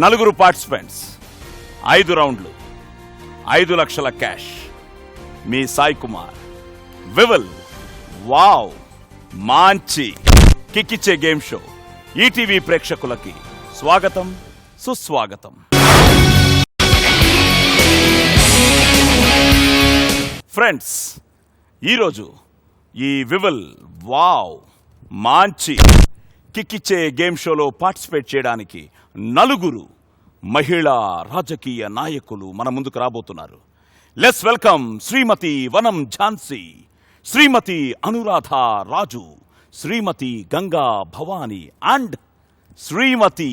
నలుగురు పార్టిసిపెంట్స్, 5 రౌండ్లు, 5 లక్షల క్యాష్. మీ సాయి కుమార్. వివల్ వావ్ మంచి కిక్కిచ్చే గేమ్ షో ఈటీవీ ప్రేక్షకులకి స్వాగతం, సుస్వాగతం. ఫ్రెండ్స్, ఈరోజు ఈ వివల్ వావ్ మంచి కిక్కిచ్చే గేమ్ షోలో పార్టిసిపేట్ చేయడానికి 4 మహిళా రాజకీయ నాయకులు మన ముందుకు రాబోతున్నారు. Let's welcome Shrimati Vanam Jhansi, Shrimati Anuradha Raju, Shrimati Ganga Bhavani and Shrimati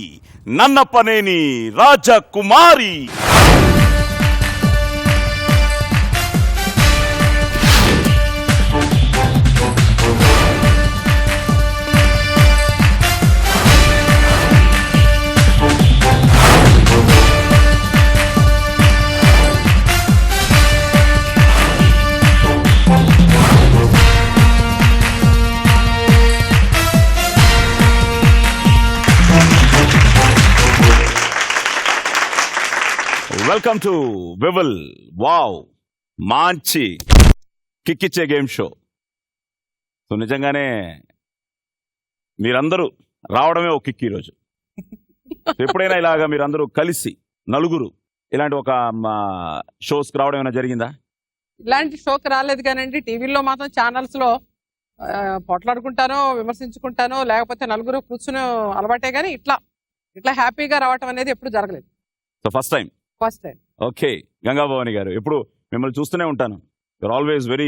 Nannapaneni Rajakumari. Welcome to వివల్ వావ్ మంచి కిక్కిచ్చే గేమ్ షో. సో నిజంగానే మీరందరూ రావడమే ఒక కిక్ ఈరోజు. ఎప్పుడైనా ఇలాగా మీరందరూ కలిసి 4 ఇలాంటి ఒక షోస్కి రావడం ఏమైనా జరిగిందా? ఇలాంటి షోకి రాలేదు కానండి. టీవీలో మాత్రం ఛానల్స్ లో పొట్లాడుకుంటానో విమర్శించుకుంటానో లేకపోతే 4 కూర్చుని అలవాటే గానీ ఇట్లా హ్యాపీగా రావటం అనేది ఎప్పుడు జరగలేదు. So first time. Okay, Ganga Bhavani గారు, ఎప్పుడు మిమ్మల్ని చూస్తూనే ఉంటాను. యూర్ ఆల్వేస్ వెరీ,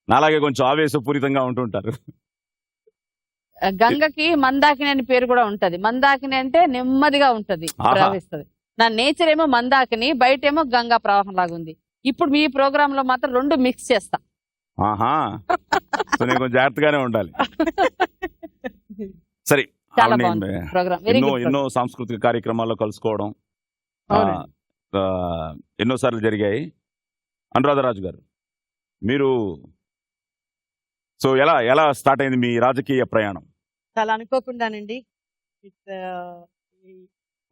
నాలాగే కొంచెం ఆవేశపూరితంగా ఉంటుంటారు. గంగకి మందాకిని అని పేరు కూడా ఉంటది. మందాకిని అంటే నెమ్మదిగా ఉంటది, ప్రవహిస్తుంది. నా నేచర్ ఏమో మందాకిని, బయట ఏమో గంగా ప్రవాహం లాగా ఉంది. ఇప్పుడు మీ ప్రోగ్రామ్ లో మాత్రం 2 మిక్స్ చేస్తా. నేను కొంచెం జాగ్రత్తగానే ఉండాలి. సరే, చాలా బాగుంది ప్రోగ్రామ్. ఎన్నో సాంస్కృతిక కార్యక్రమాల్లో కలుసుకోవడం ఎన్నోసార్లు జరిగాయి. అనురాధరాజు గారు, మీరు సో ఎలా స్టార్ట్ అయింది మీ రాజకీయ ప్రయాణం? చాలా అనుకోకుండానండి.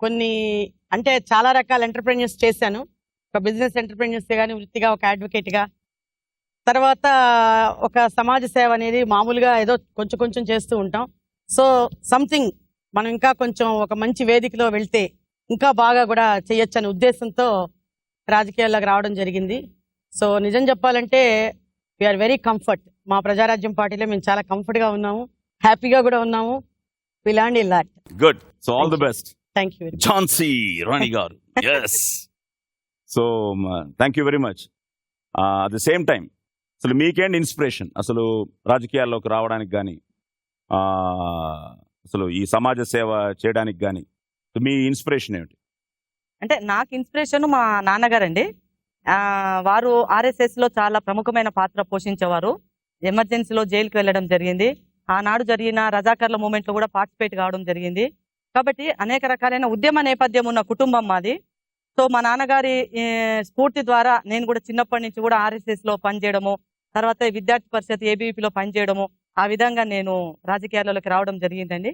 కొన్ని అంటే చాలా రకాల ఎంటర్ప్రెన్యూర్స్ చేశాను. ఒక బిజినెస్ ఎంటర్ప్రెన్యూర్స్ కానీ, వృత్తిగా ఒక అడ్వకేట్గా, తర్వాత ఒక సమాజ సేవ అనేది మామూలుగా ఏదో కొంచెం చేస్తూ ఉంటాం. సో సంథింగ్ మనం ఇంకా కొంచెం ఒక మంచి వేదికలో వెళ్తే ఇంకా బాగా కూడా చేయొచ్చు అనే ఉద్దేశంతో రాజకీయాల్లోకి రావడం జరిగింది. సో నిజం చెప్పాలంటే వీఆర్ వెరీ కంఫర్ట్. మా ప్రజారాజ్యం పార్టీలో మేము చాలా కంఫర్ట్గా ఉన్నాము, హ్యాపీగా కూడా ఉన్నాము. We learn a lot. Good. So all the best. Thank you. Jhansi Rani గారు. yes. So thank you very much. At the same time అసలు మీకేంటి ఇన్స్పిరేషన్ అసలు రాజకీయాల్లోకి రావడానికి కానీ, అసలు ఈ సమాజ సేవ చేయడానికి కానీ మీ ఇన్స్పిరేషన్ ఏమిటి? అంటే నాకు ఇన్స్పిరేషన్ మా నాన్నగారండి. వారు RSS లో చాలా ప్రముఖమైన పాత్ర పోషించేవారు. ఎమర్జెన్సీలో జైలుకి వెళ్ళడం జరిగింది. ఆనాడు జరిగిన రజాకర్ల మూమెంట్ లో కూడా పార్టిసిపేట్ కావడం జరిగింది. కాబట్టి అనేక రకాలైన ఉద్యమ నేపథ్యం ఉన్న కుటుంబం మాది. సో మా నాన్నగారి స్ఫూర్తి ద్వారా నేను కూడా చిన్నప్పటి నుంచి కూడా RSS లో పనిచేయడము, తర్వాత విద్యార్థి పరిషత్ ABVP లో పనిచేయడము, ఆ విధంగా నేను రాజకీయాలలోకి రావడం జరిగిందండి.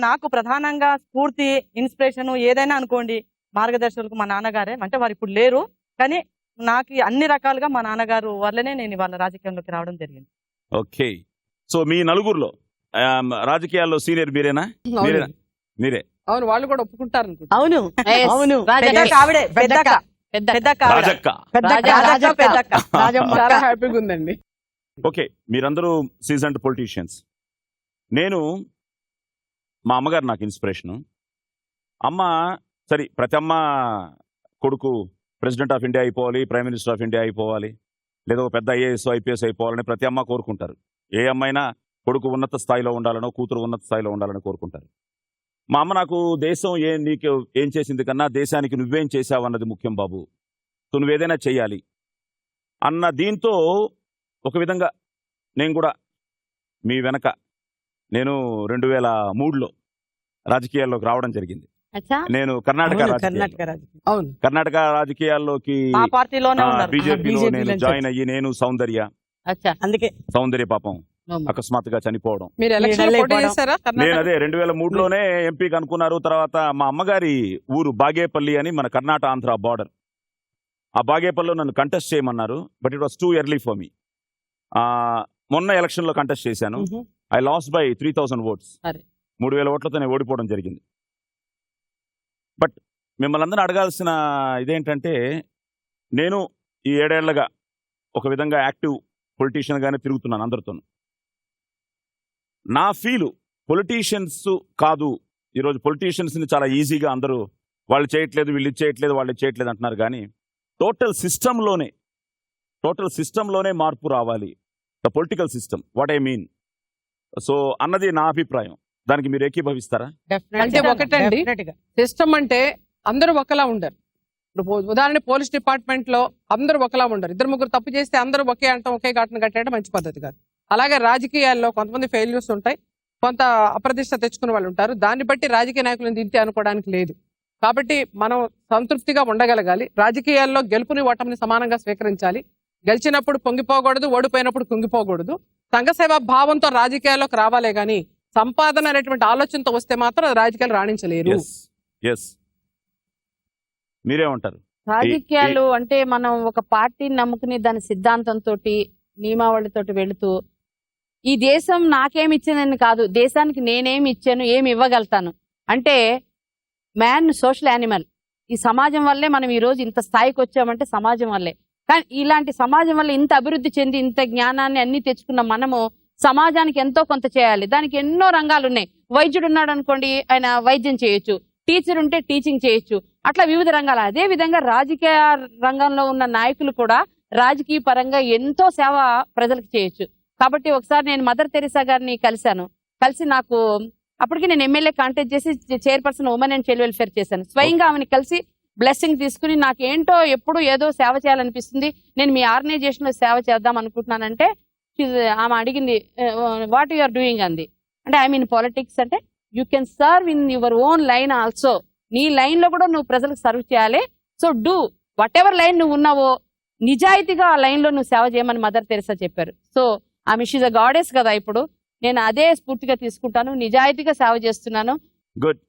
నాకు ప్రధానంగా స్ఫూర్తి, ఇన్స్పిరేషన్ ఏదైనా అనుకోండి, మార్గదర్శకులకు మా నాన్నగారే. అంటే వారు ఇప్పుడు లేరు, కానీ నాకు అన్ని రకాలుగా మా నాన్నగారు వల్లనే నేను ఇవాళ రాజకీయంలోకి రావడం జరిగింది. ఓకే. సో మీ 4 రాజకీయాల్లో సీనియర్ మీరేనా? మీరే? అవును, వాళ్ళు కూడా ఒప్పుకుంటారు. అవును అవును, చాలా హ్యాపీగా ఉందండి. ఓకే, మీరందరూ సీజన్డ్ పొలిటీషియన్స్. నేను, మా అమ్మగారు నాకు ఇన్స్పిరేషను. అమ్మ సరే, ప్రతి అమ్మ కొడుకు ప్రెసిడెంట్ ఆఫ్ ఇండియా అయిపోవాలి, ప్రైమ్ మినిస్టర్ ఆఫ్ ఇండియా అయిపోవాలి, లేదా ఒక పెద్ద IAS IPS అయిపోవాలని ప్రతి అమ్మ కోరుకుంటారు. ఏ అమ్మైనా కొడుకు ఉన్నత స్థాయిలో ఉండాలనో, కూతురు ఉన్నత స్థాయిలో ఉండాలని కోరుకుంటారు. మా అమ్మ నాకు దేశం నీకు ఏం చేసింది కన్నా దేశానికి నువ్వేం చేసావు అన్నది ముఖ్యం బాబు, సో నువ్వేదైనా చెయ్యాలి అన్న దీంతో ఒక విధంగా నేను కూడా మీ వెనక నేను 2003లో రాజకీయాల్లోకి రావడం జరిగింది. నేను కర్ణాటక రాజకీయాల్లోకి బీజేపీలో నేను జాయిన్ అయ్యి, నేను సౌందర్య అందుకే సౌందర్య పాపం అకస్మాత్తుగా చనిపోవడం. మీరు ఎలక్షన్ మీరు పోటీ వెళ్ళిపోవడం. చేశారా నేను కర్ణాటక? అదే 2003లోనే ఎంపీకి అనుకున్నారు. తర్వాత మా అమ్మగారి ఊరు బాగేపల్లి అని మన కర్ణాటక ఆంధ్ర బార్డర్. ఆ బాగేపల్లిలో నన్ను కంటెస్ట్ చేయమన్నారు. But it was too early for me. మొన్న ఎలక్షన్లో కంటెస్ట్ చేశాను. మ్హూ. I last by 3000 votes. అరే. 3000 ఓట్లతో నేను ఓడిపోవడం జరిగింది. బట్ మిమ్మల్ని అందరిని అడగాల్సిన ఇదేంటంటే, నేను ఈ 7 ఏళ్లుగా ఒక విధంగా యాక్టివ్ పొలిటీషియన్గానే తిరుగుతున్నాను అందరితో. నా ఫీలు పొలిటీషియన్స్ కాదు, ఈరోజు పొలిటీషియన్స్ని చాలా ఈజీగా అందరూ వాళ్ళు చేయట్లేదు, వీళ్ళు చేయట్లేదు, వాళ్ళు చేయట్లేదు అంటున్నారు. కానీ టోటల్ సిస్టంలోనే మార్పు రావాలి. The political system, what I mean. So అన్నది నా అభిప్రాయం. దానికి మీరు ఏకీభవిస్తారా? అంటే ఒకటండి, సిస్టమ్ అంటే అందరూ ఒకలా ఉండరు. ఇప్పుడు ఉదాహరణ పోలీస్ డిపార్ట్మెంట్ లో అందరూ ఒకలా ఉండరు. 2-3 తప్పు చేస్తే అందరూ ఒకే అంటాం, ఒకే ఘటన కట్టేయడం మంచి పద్ధతి కాదు. అలాగే రాజకీయాల్లో కొంతమంది ఫెయిల్యూర్స్ ఉంటాయి, కొంత అప్రతిష్ట తెచ్చుకునే వాళ్ళు ఉంటారు. దాన్ని బట్టి రాజకీయ నాయకులను దింతే అనుకోవడానికి లేదు. కాబట్టి మనం సంతృప్తిగా ఉండగలగాలి. రాజకీయాల్లో గెలుపుని ఓటమిని సమానంగా స్వీకరించాలి. గెలిచినప్పుడు పొంగిపోకూడదు, ఓడిపోయినప్పుడు కుంగిపోకూడదు. సంఘసేవా భావంతో రాజకీయాల్లోకి రావాలే గాని సంపాదన అనేటువంటి ఆలోచనతో వస్తే మాత్రం రాజకీయాలు రాణించలేరు. Yes. మీరేమంటారు? రాజకీయాలు అంటే మనం ఒక పార్టీని నమ్ముకుని దాని సిద్ధాంతంతో నియమావళితోటి వెళుతూ ఈ దేశం నాకేమి ఇచ్చిందని కాదు, దేశానికి నేనేమి ఇచ్చాను, ఏమి ఇవ్వగలుగుతాను అంటే మ్యాన్ సోషల్ యానిమల్. ఈ సమాజం వల్లే మనం ఈ రోజు ఇంత స్థాయికి వచ్చామంటే సమాజం వల్లే. కానీ ఇలాంటి సమాజం వల్ల ఇంత అభివృద్ధి చెంది ఇంత జ్ఞానాన్ని అన్ని తెచ్చుకున్న మనము సమాజానికి ఎంతో కొంత చేయాలి. దానికి ఎన్నో రంగాలు ఉన్నాయి. వైద్యుడు ఉన్నాడు అనుకోండి, ఆయన వైద్యం చేయొచ్చు. టీచర్ ఉంటే టీచింగ్ చేయొచ్చు. అట్లా వివిధ రంగాలు. అదే విధంగా రాజకీయ రంగంలో ఉన్న నాయకులు కూడా రాజకీయ పరంగా ఎంతో సేవ ప్రజలకు చేయొచ్చు. కాబట్టి ఒకసారి నేను మదర్ తెరిసా గారిని కలిసి నాకు అప్పటికి నేను ఎమ్మెల్యే కాంటాక్ట్ చేసి chairperson women and child welfare చేశాను. స్వయంగా ఆమెను కలిసి బ్లెస్సింగ్ తీసుకుని నాకేంటో ఎప్పుడు ఏదో సేవ చేయాలనిపిస్తుంది, నేను మీ ఆర్గనైజేషన్ లో సేవ చేద్దాం అనుకుంటున్నానంటే ఆమె అడిగింది వాట్ యు ఆర్ డూయింగ్ అంది. అంటే ఐ మీన్ పాలిటిక్స్ అంటే you can serve in your own line also. నీ లైన్ లో కూడా నువ్వు ప్రజలకు సర్వ్ చేయాలి. So do what ever line నువ్వు ఉన్నావో నిజాయితీగా ఆ లైన్ లో నువ్వు సేవ చేయమని మదర్ తెరిసా చెప్పారు. సో ఆమె షీజ్ అ గాడెస్ కదా. ఇప్పుడు నేను అదే స్ఫూర్తిగా తీసుకుంటాను, నిజాయితీగా సేవ చేస్తున్నాను. గుడ్.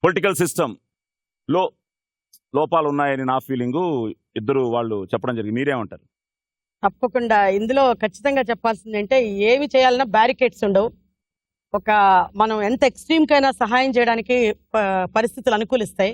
పొలిటికల్ సిస్టమ్ లోపాలు ఉన్నాయని నా ఫీలింగు. ఇద్దరు వాళ్ళు చెప్పడం జరిగింది. మీరేమంటారు? తప్పకుండా ఇందులో ఖచ్చితంగా చెప్పాల్సింది అంటే ఏమి చేయాలన్నా బ్యారికేడ్స్ ఉండవు. మనం ఎంత ఎక్స్ట్రీమ్ కైనా సహాయం చేయడానికి పరిస్థితులు అనుకూలిస్తాయి.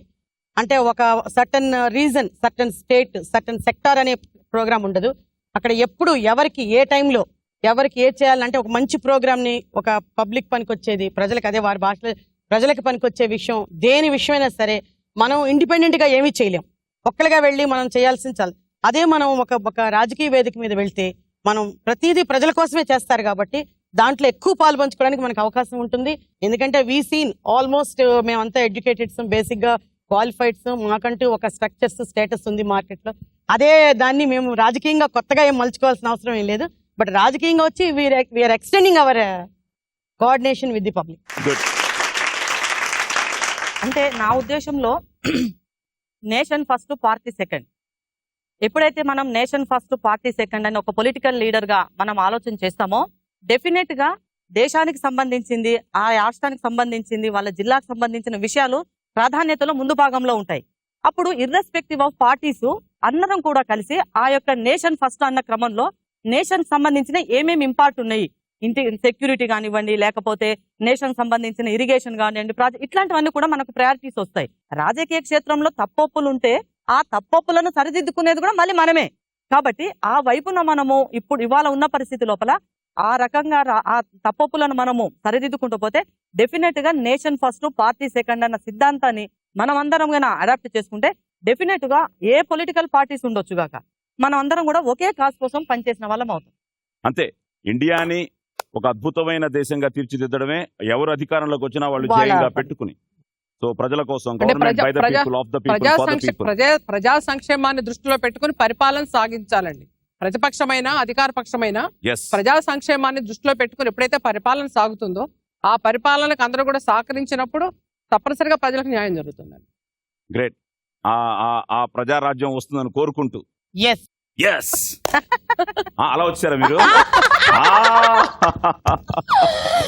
అంటే ఒక certain reason, certain state, certain sector అనే ప్రోగ్రామ్ ఉండదు. అక్కడ ఎప్పుడు ఎవరికి ఏ టైంలో ఎవరికి ఏ చేయాలంటే ఒక మంచి ప్రోగ్రామ్ని, ఒక పబ్లిక్ పనికొచ్చేది, ప్రజలకు అదే వారి భాషలో ప్రజలకు పనికొచ్చే విషయం, దేని విషయమైనా సరే మనం ఇండిపెండెంట్గా ఏమీ చేయలేం. ఒక్కలుగా వెళ్ళి మనం చేయాల్సింది చాలు. అదే మనం ఒక రాజకీయ వేదిక మీద వెళ్తే మనం ప్రతిదీ ప్రజల కోసమే చేస్తారు కాబట్టి దాంట్లో ఎక్కువ పాలు పంచుకోవడానికి మనకు అవకాశం ఉంటుంది. ఎందుకంటే వీ సీన్ ఆల్మోస్ట్ మేమంతా ఎడ్యుకేటెడ్స్, బేసిక్గా క్వాలిఫైడ్స్, మాకంటూ ఒక స్ట్రక్చర్స్, స్టేటస్ ఉంది మార్కెట్లో. అదే దాన్ని మేము రాజకీయంగా కొత్తగా ఏం మలుచుకోవాల్సిన అవసరం ఏం లేదు. బట్ రాజకీయంగా వచ్చి we're extending our coordination with the public. Good. అంటే నా ఉద్దేశంలో నేషన్ ఫస్ట్ పార్టీ సెకండ్. ఎప్పుడైతే మనం నేషన్ ఫస్ట్ పార్టీ సెకండ్ అని ఒక పొలిటికల్ లీడర్ గా మనం ఆలోచన చేస్తామో డెఫినెట్ గా దేశానికి సంబంధించింది, ఆ రాష్ట్రానికి సంబంధించింది, వాళ్ళ జిల్లాకు సంబంధించిన విషయాలు ప్రాధాన్యతలో ముందు భాగంలో ఉంటాయి. అప్పుడు ఇర్రెస్పెక్టివ్ ఆఫ్ పార్టీస్ అందరం కూడా కలిసి ఆ యొక్క నేషన్ ఫస్ట్ అన్న క్రమంలో నేషన్ సంబంధించిన ఏమేమి ఇంపార్ట్ ఉన్నాయి, ఇంటి సెక్యూరిటీ కానివ్వండి, లేకపోతే నేషన్ సంబంధించిన ఇరిగేషన్ కానివ్వండి, ప్రాజెక్ట్, ఇట్లాంటివన్నీ కూడా మనకు ప్రయారిటీస్ వస్తాయి. రాజకీయ క్షేత్రంలో తప్పొప్పులు ఉంటే ఆ తప్పొప్పులను సరిదిద్దుకునేది కూడా మళ్ళీ మనమే. కాబట్టి ఆ వైపున మనము ఇప్పుడు ఇవాళ ఉన్న పరిస్థితి లోపల ఆ రకంగా ఆ తప్పొప్పులను మనము సరిదిద్దుకుంటూ పోతే డెఫినెట్ గా నేషన్ ఫస్ట్ పార్టీ సెకండ్ అన్న సిద్ధాంతాన్ని మనం అందరం అడాప్ట్ చేసుకుంటే డెఫినెట్ గా ఏ పొలిటికల్ పార్టీస్ ఉండొచ్చు గాక మనం అందరం కూడా ఒకే కాజ్ కోసం పనిచేసిన వాళ్ళం అవుతాం. అంతే. ఇండియాని ఒక అద్భుతమైన దేశంగా తీర్చిదిద్దడమే ఎవరు అధికారంలోకి వచ్చినా వాళ్ళు వాళ్ళ ధ్యేయంగా పెట్టుకుని. సో ప్రజల కోసం, అంటే government by the people, of the people, for the people. ప్రజా సంక్షేమాన్ని దృష్టిలో పెట్టుకుని పరిపాలన సాగించాలండి. ప్రతిపక్షమైన అధికార పక్షమైన Yes. ప్రజా సంక్షేమాన్ని దృష్టిలో పెట్టుకుని ఎప్పుడైతే పరిపాలన సాగుతుందో ఆ పరిపాలనకు అందరూ కూడా సహకరించినప్పుడు తప్పనిసరిగా ప్రజలకు న్యాయం జరుగుతుందండి. గ్రేట్. ఆ ప్రజారాజ్యం వస్తుందని కోరుకుంటూ ఎస్ ఎస్ అలా వచ్చారా మీరు ఆ!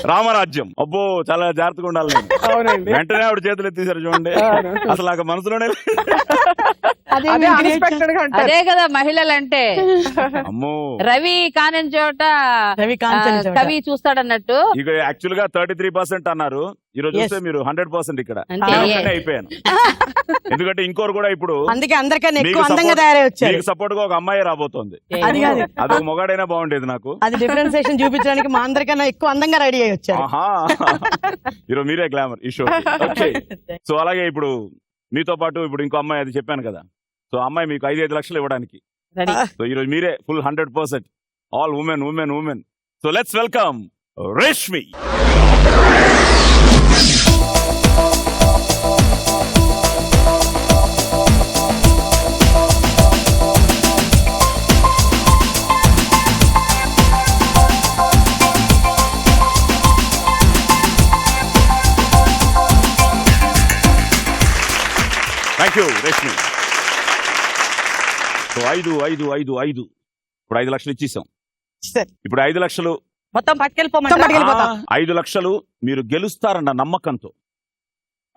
రామరాజ్యం అబ్బో చాలా జాగ్రత్తగా ఉండాలి నేను. అవునండి. వెంటనే ఆవిడ చేతులు ఎత్తేసారు చూడండి. అవును. అసలు నాకు మనసులోనే లేదు. అదే unexpected గా అంటారు. అదే కదా మహిళలంటే. అమ్మో రవి కాని చోట రవి కాంచని చోట. కవి చూస్తాడన్నట్టు. ఇక యాక్చువల్ గా 33% అన్నారు. ఈ రోజు Yes. చూస్తే మీరు 100% ఇక్కడ అంతే. నేను ఒక్కనే అయిపోయాను. ఎందుకంటే ఇంకోరు కూడా ఇప్పుడు అందుకే అందరికన్నా ఎక్కువ మీకు అందంగా support- తయారై వచ్చారు. మీకు సపోర్ట్ గా ఒక అమ్మాయి రాబోతోంది. అది కాదు, అది ఒక మొగాడైనా బాగుండేది నాకు. అది డిఫరెన్సియేషన్ చూపించడానికి మా అందరికన్నా ఎక్కువ అందంగా రెడీ అయ్యి వచ్చారు. ఆహా ఈరోజు మీరే గ్లామర్ ఈ షో. ఓకే సో అలాగే ఇప్పుడు మీతో పాటు ఇప్పుడు ఇంకో అమ్మాయి అది చెప్పాను కదా. సో అమ్మాయి మీకు 5 లక్షలు ఇవ్వడానికి. రెడీ. సో ఈరోజు మీరే full 100% all women women women. So let's welcome Reshmi. Thank you Reshmi. So 5 ఇప్పుడు 5 లక్షలు ఇచ్చేసాం. సరే. ఇప్పుడు 5 లక్షలు మొత్తం పట్టుకెళ్ళిపోమంటారా? వెళ్ళిపోతా. 5 లక్షలు మీరు గెలుస్తారన్న నమ్మకంతో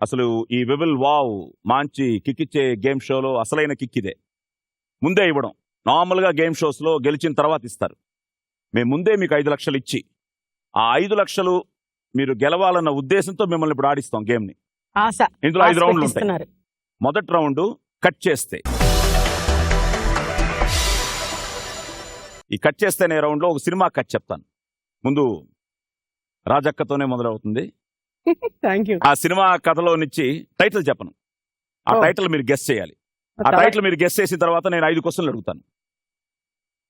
అసలు ఈ వివిల్ వావ్ మంచి కిక్కిచ్చే గేమ్ షోలో అసలైన కిక్ ఇదే. ముందే ఇవ్వడం. నార్మల్ గా గేమ్ షోస్ లో గెలిచిన తర్వాత ఇస్తారు. మేము ముందే మీకు 5 లక్షలు ఇచ్చి ఆ 5 లక్షలు మీరు గెలవాలన్న ఉద్దేశంతో మిమ్మల్ని ఇప్పుడు ఆడిస్తాం గేమ్ ని. ఆశ. ఇందులో 5 రౌండ్లు ఉంటాయి. పెట్టిస్తున్నారు. మొదటి రౌండ్ కట్ చేస్తే, ఈ కట్ చేస్తే అనే రౌండ్ లో ఒక సినిమా కట్ చెప్తాను. ముందు రాజక్కతోనే మొదలవుతుంది. Thank you. ఆ సినిమా కథలో నుంచి టైటిల్ చెప్పను. ఆ Oh. టైటిల్ మీరు గెస్ చేయాలి. ఆ టైటిల్ మీరు గెస్ చేసిన తర్వాత నేను 5 క్వశ్చన్లు అడుగుతాను.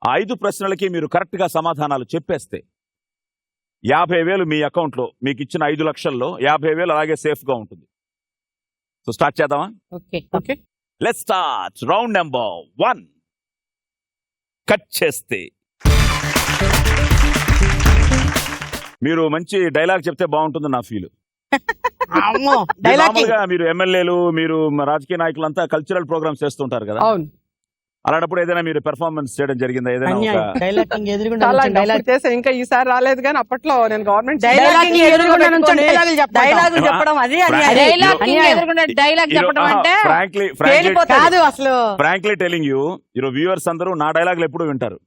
ఆ 5 ప్రశ్నలకి మీరు కరెక్ట్ గా సమాధానాలు చెప్పేస్తే 50,000 మీ అకౌంట్ లో, మీకు ఇచ్చిన 5 లక్షల్లో 50,000 అలాగే సేఫ్ గా ఉంటుంది. సో స్టార్ట్ చేద్దామా? Okay. Okay. Let's start round number 1. Cut చేస్తే మీరు మంచి డైలాగ్ చెప్తే బాగుంటుంది నా ఫీల్. అమ్మో డైలాగ్ మామూలుగా మీరు ఎమ్మెల్యేలు, మీరు రాజకీయ నాయకులంతా కల్చరల్ ప్రోగ్రామ్స్ చేస్తుంటారు కదా. అవును. అలాంటప్పుడు ఏదైనా మీరు పెర్ఫార్మెన్స్ చేయడం జరిగిందా? ఏదైనా ఒక డైలాగ్ ఎదురుగుండా చాలా నుంచొని డైలాగ్ డైలాగ్ చేసా. ఇంకా ఈసారి రాలేదు కానీ అప్పట్లో నేను గవర్నమెంట్ డైలాగ్ ఎదురుగుండా నుంచొని డైలాగులు చెప్పాలి. డైలాగులు చెప్పడం అది అన్యాయం. డైలాగ్ అన్యాయం. ఎదురుకుండా డైలాగ్ చెప్పడం అంటే కాదు అసలు. ఫ్రాంక్లీ టెలింగ్ యూ, ఈరోజు వ్యూవర్స్ అందరూ నా డైలాగులు ఎప్పుడు వింటారు.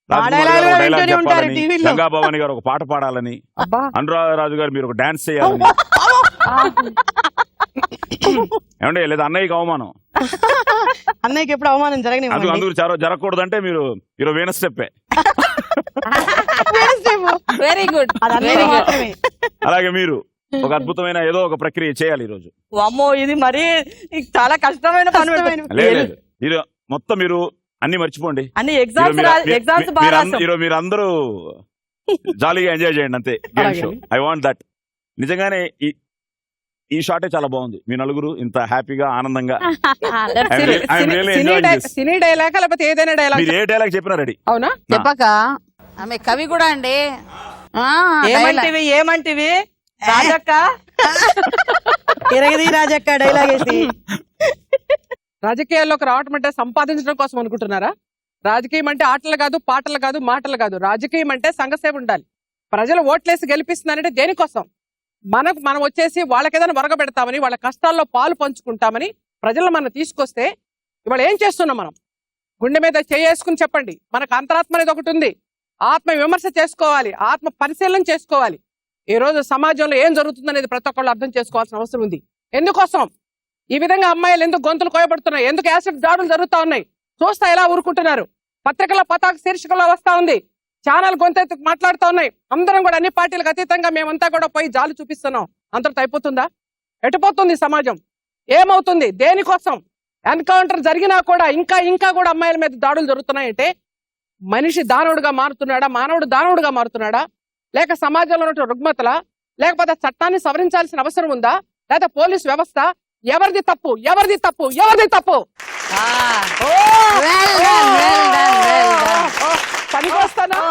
ఆ రాజకుమార్ గారు ఒక డైలాగులు డైలాగ్ వింటూనే ఉంటారు చెప్పాలని, టీవీలో. గంగా భవాని గారు ఒక పాట పాడాలని, అబ్బా అనురాధరాజు గారు మీరు ఒక డాన్స్ చేయాలని. ఏమండి లేదా అన్నయ్యకి అవమానం. అన్నయ్యకి ఎప్పుడు అవమానం జరగనివ్వండి. అందుకు జరగకూడదంటే మీరు ఈరోజు వీణ స్టెప్పే. Very good. అది అన్నయ్య మాత్రమే. అలాగే మీరు ఒక అద్భుతమైన ఏదో ఒక ప్రక్రియ చేయాలి ఈ రోజు. అమ్మో ఇది మరి చాలా కష్టమైన పని. లేదు మీరు మొత్తం మీరు అన్ని మర్చిపోండి. అన్ని ఎగ్జామ్స్ బాగా రాసాం. ఈరోజు మీరు అందరూ జాలీగా ఎంజాయ్ చేయండి అంతే. Game show I want that. నిజంగానే ఈ షాటే చాలా బాగుంది. మీ నలుగురు ఇంత హ్యాపీగా ఆనందంగా. I'm really enjoying this. Cine dialogue లేకపోతే ఏదైనా డైలాగ్ మీరు ఏ డైలాగ్ చెప్పినా రెడీ. అవునా? చెప్పక ఆమె కవి కూడా అండి. ఏమంటివి రాజక్క? ఎరగది రాజక్క డైలాగ్ వేసి. రాజకీయాల్లోకి రావటం అంటే సంపాదించడం కోసం అనుకుంటున్నారా? రాజకీయం అంటే ఆటలు కాదు, పాటలు కాదు, మాటలు కాదు. రాజకీయం అంటే సంఘసేవ ఉండాలి. ప్రజలు ఓట్లేసి గెలిపిస్తున్నారంటే దేనికోసం? మనం వచ్చేసి వాళ్ళకి ఏదైనా వరగబెడతామని, వాళ్ళ కష్టాల్లో పాలు పంచుకుంటామని ప్రజలను మనం తీసుకొస్తే ఇవాళ ఏం చేస్తున్నాం? మనం గుండె మీద చేసుకుని చెప్పండి. మనకు అంతరాత్మ అనేది ఒకటి ఉంది. ఆత్మ విమర్శ చేసుకోవాలి, ఆత్మ పరిశీలన చేసుకోవాలి. ఈ రోజు సమాజంలో ఏం జరుగుతుందనేది ప్రతి ఒక్కళ్ళు అర్థం చేసుకోవాల్సిన అవసరం ఉంది. ఎందుకోసం ఈ విధంగా అమ్మాయిలు ఎందుకు గొంతులు కోయబడుతున్నాయి? ఎందుకు యాసిడ్ దాడులు జరుగుతా ఉన్నాయి? చూస్తా ఎలా ఊరుకుంటున్నారు? పత్రికల పతాక శీర్షికలో వస్తా ఉంది, ఛానల్ గొంతెత్తుకు మాట్లాడుతూ ఉన్నాయి. అందరం కూడా అన్ని పార్టీలకు అతీతంగా మేమంతా కూడా పోయి జాలు చూపిస్తున్నాం. అంతటితో అయిపోతుందా? ఎటుపోతుంది సమాజం? ఏమవుతుంది? దేనికోసం? ఎన్కౌంటర్ జరిగినా కూడా ఇంకా కూడా అమ్మాయిల మీద దాడులు జరుగుతున్నాయంటే మనిషి దానవుడిగా మారుతున్నాడా? మానవుడు దానవుడిగా మారుతున్నాడా? లేక సమాజంలో ఉన్న రుగ్మతల, లేకపోతే చట్టాన్ని సవరించాల్సిన అవసరం ఉందా? లేదా పోలీస్ వ్యవస్థ? ఎవరిది తప్పు? ఎవరిది తప్పు? ఎవరిది తప్పు? పనికొస్తానా?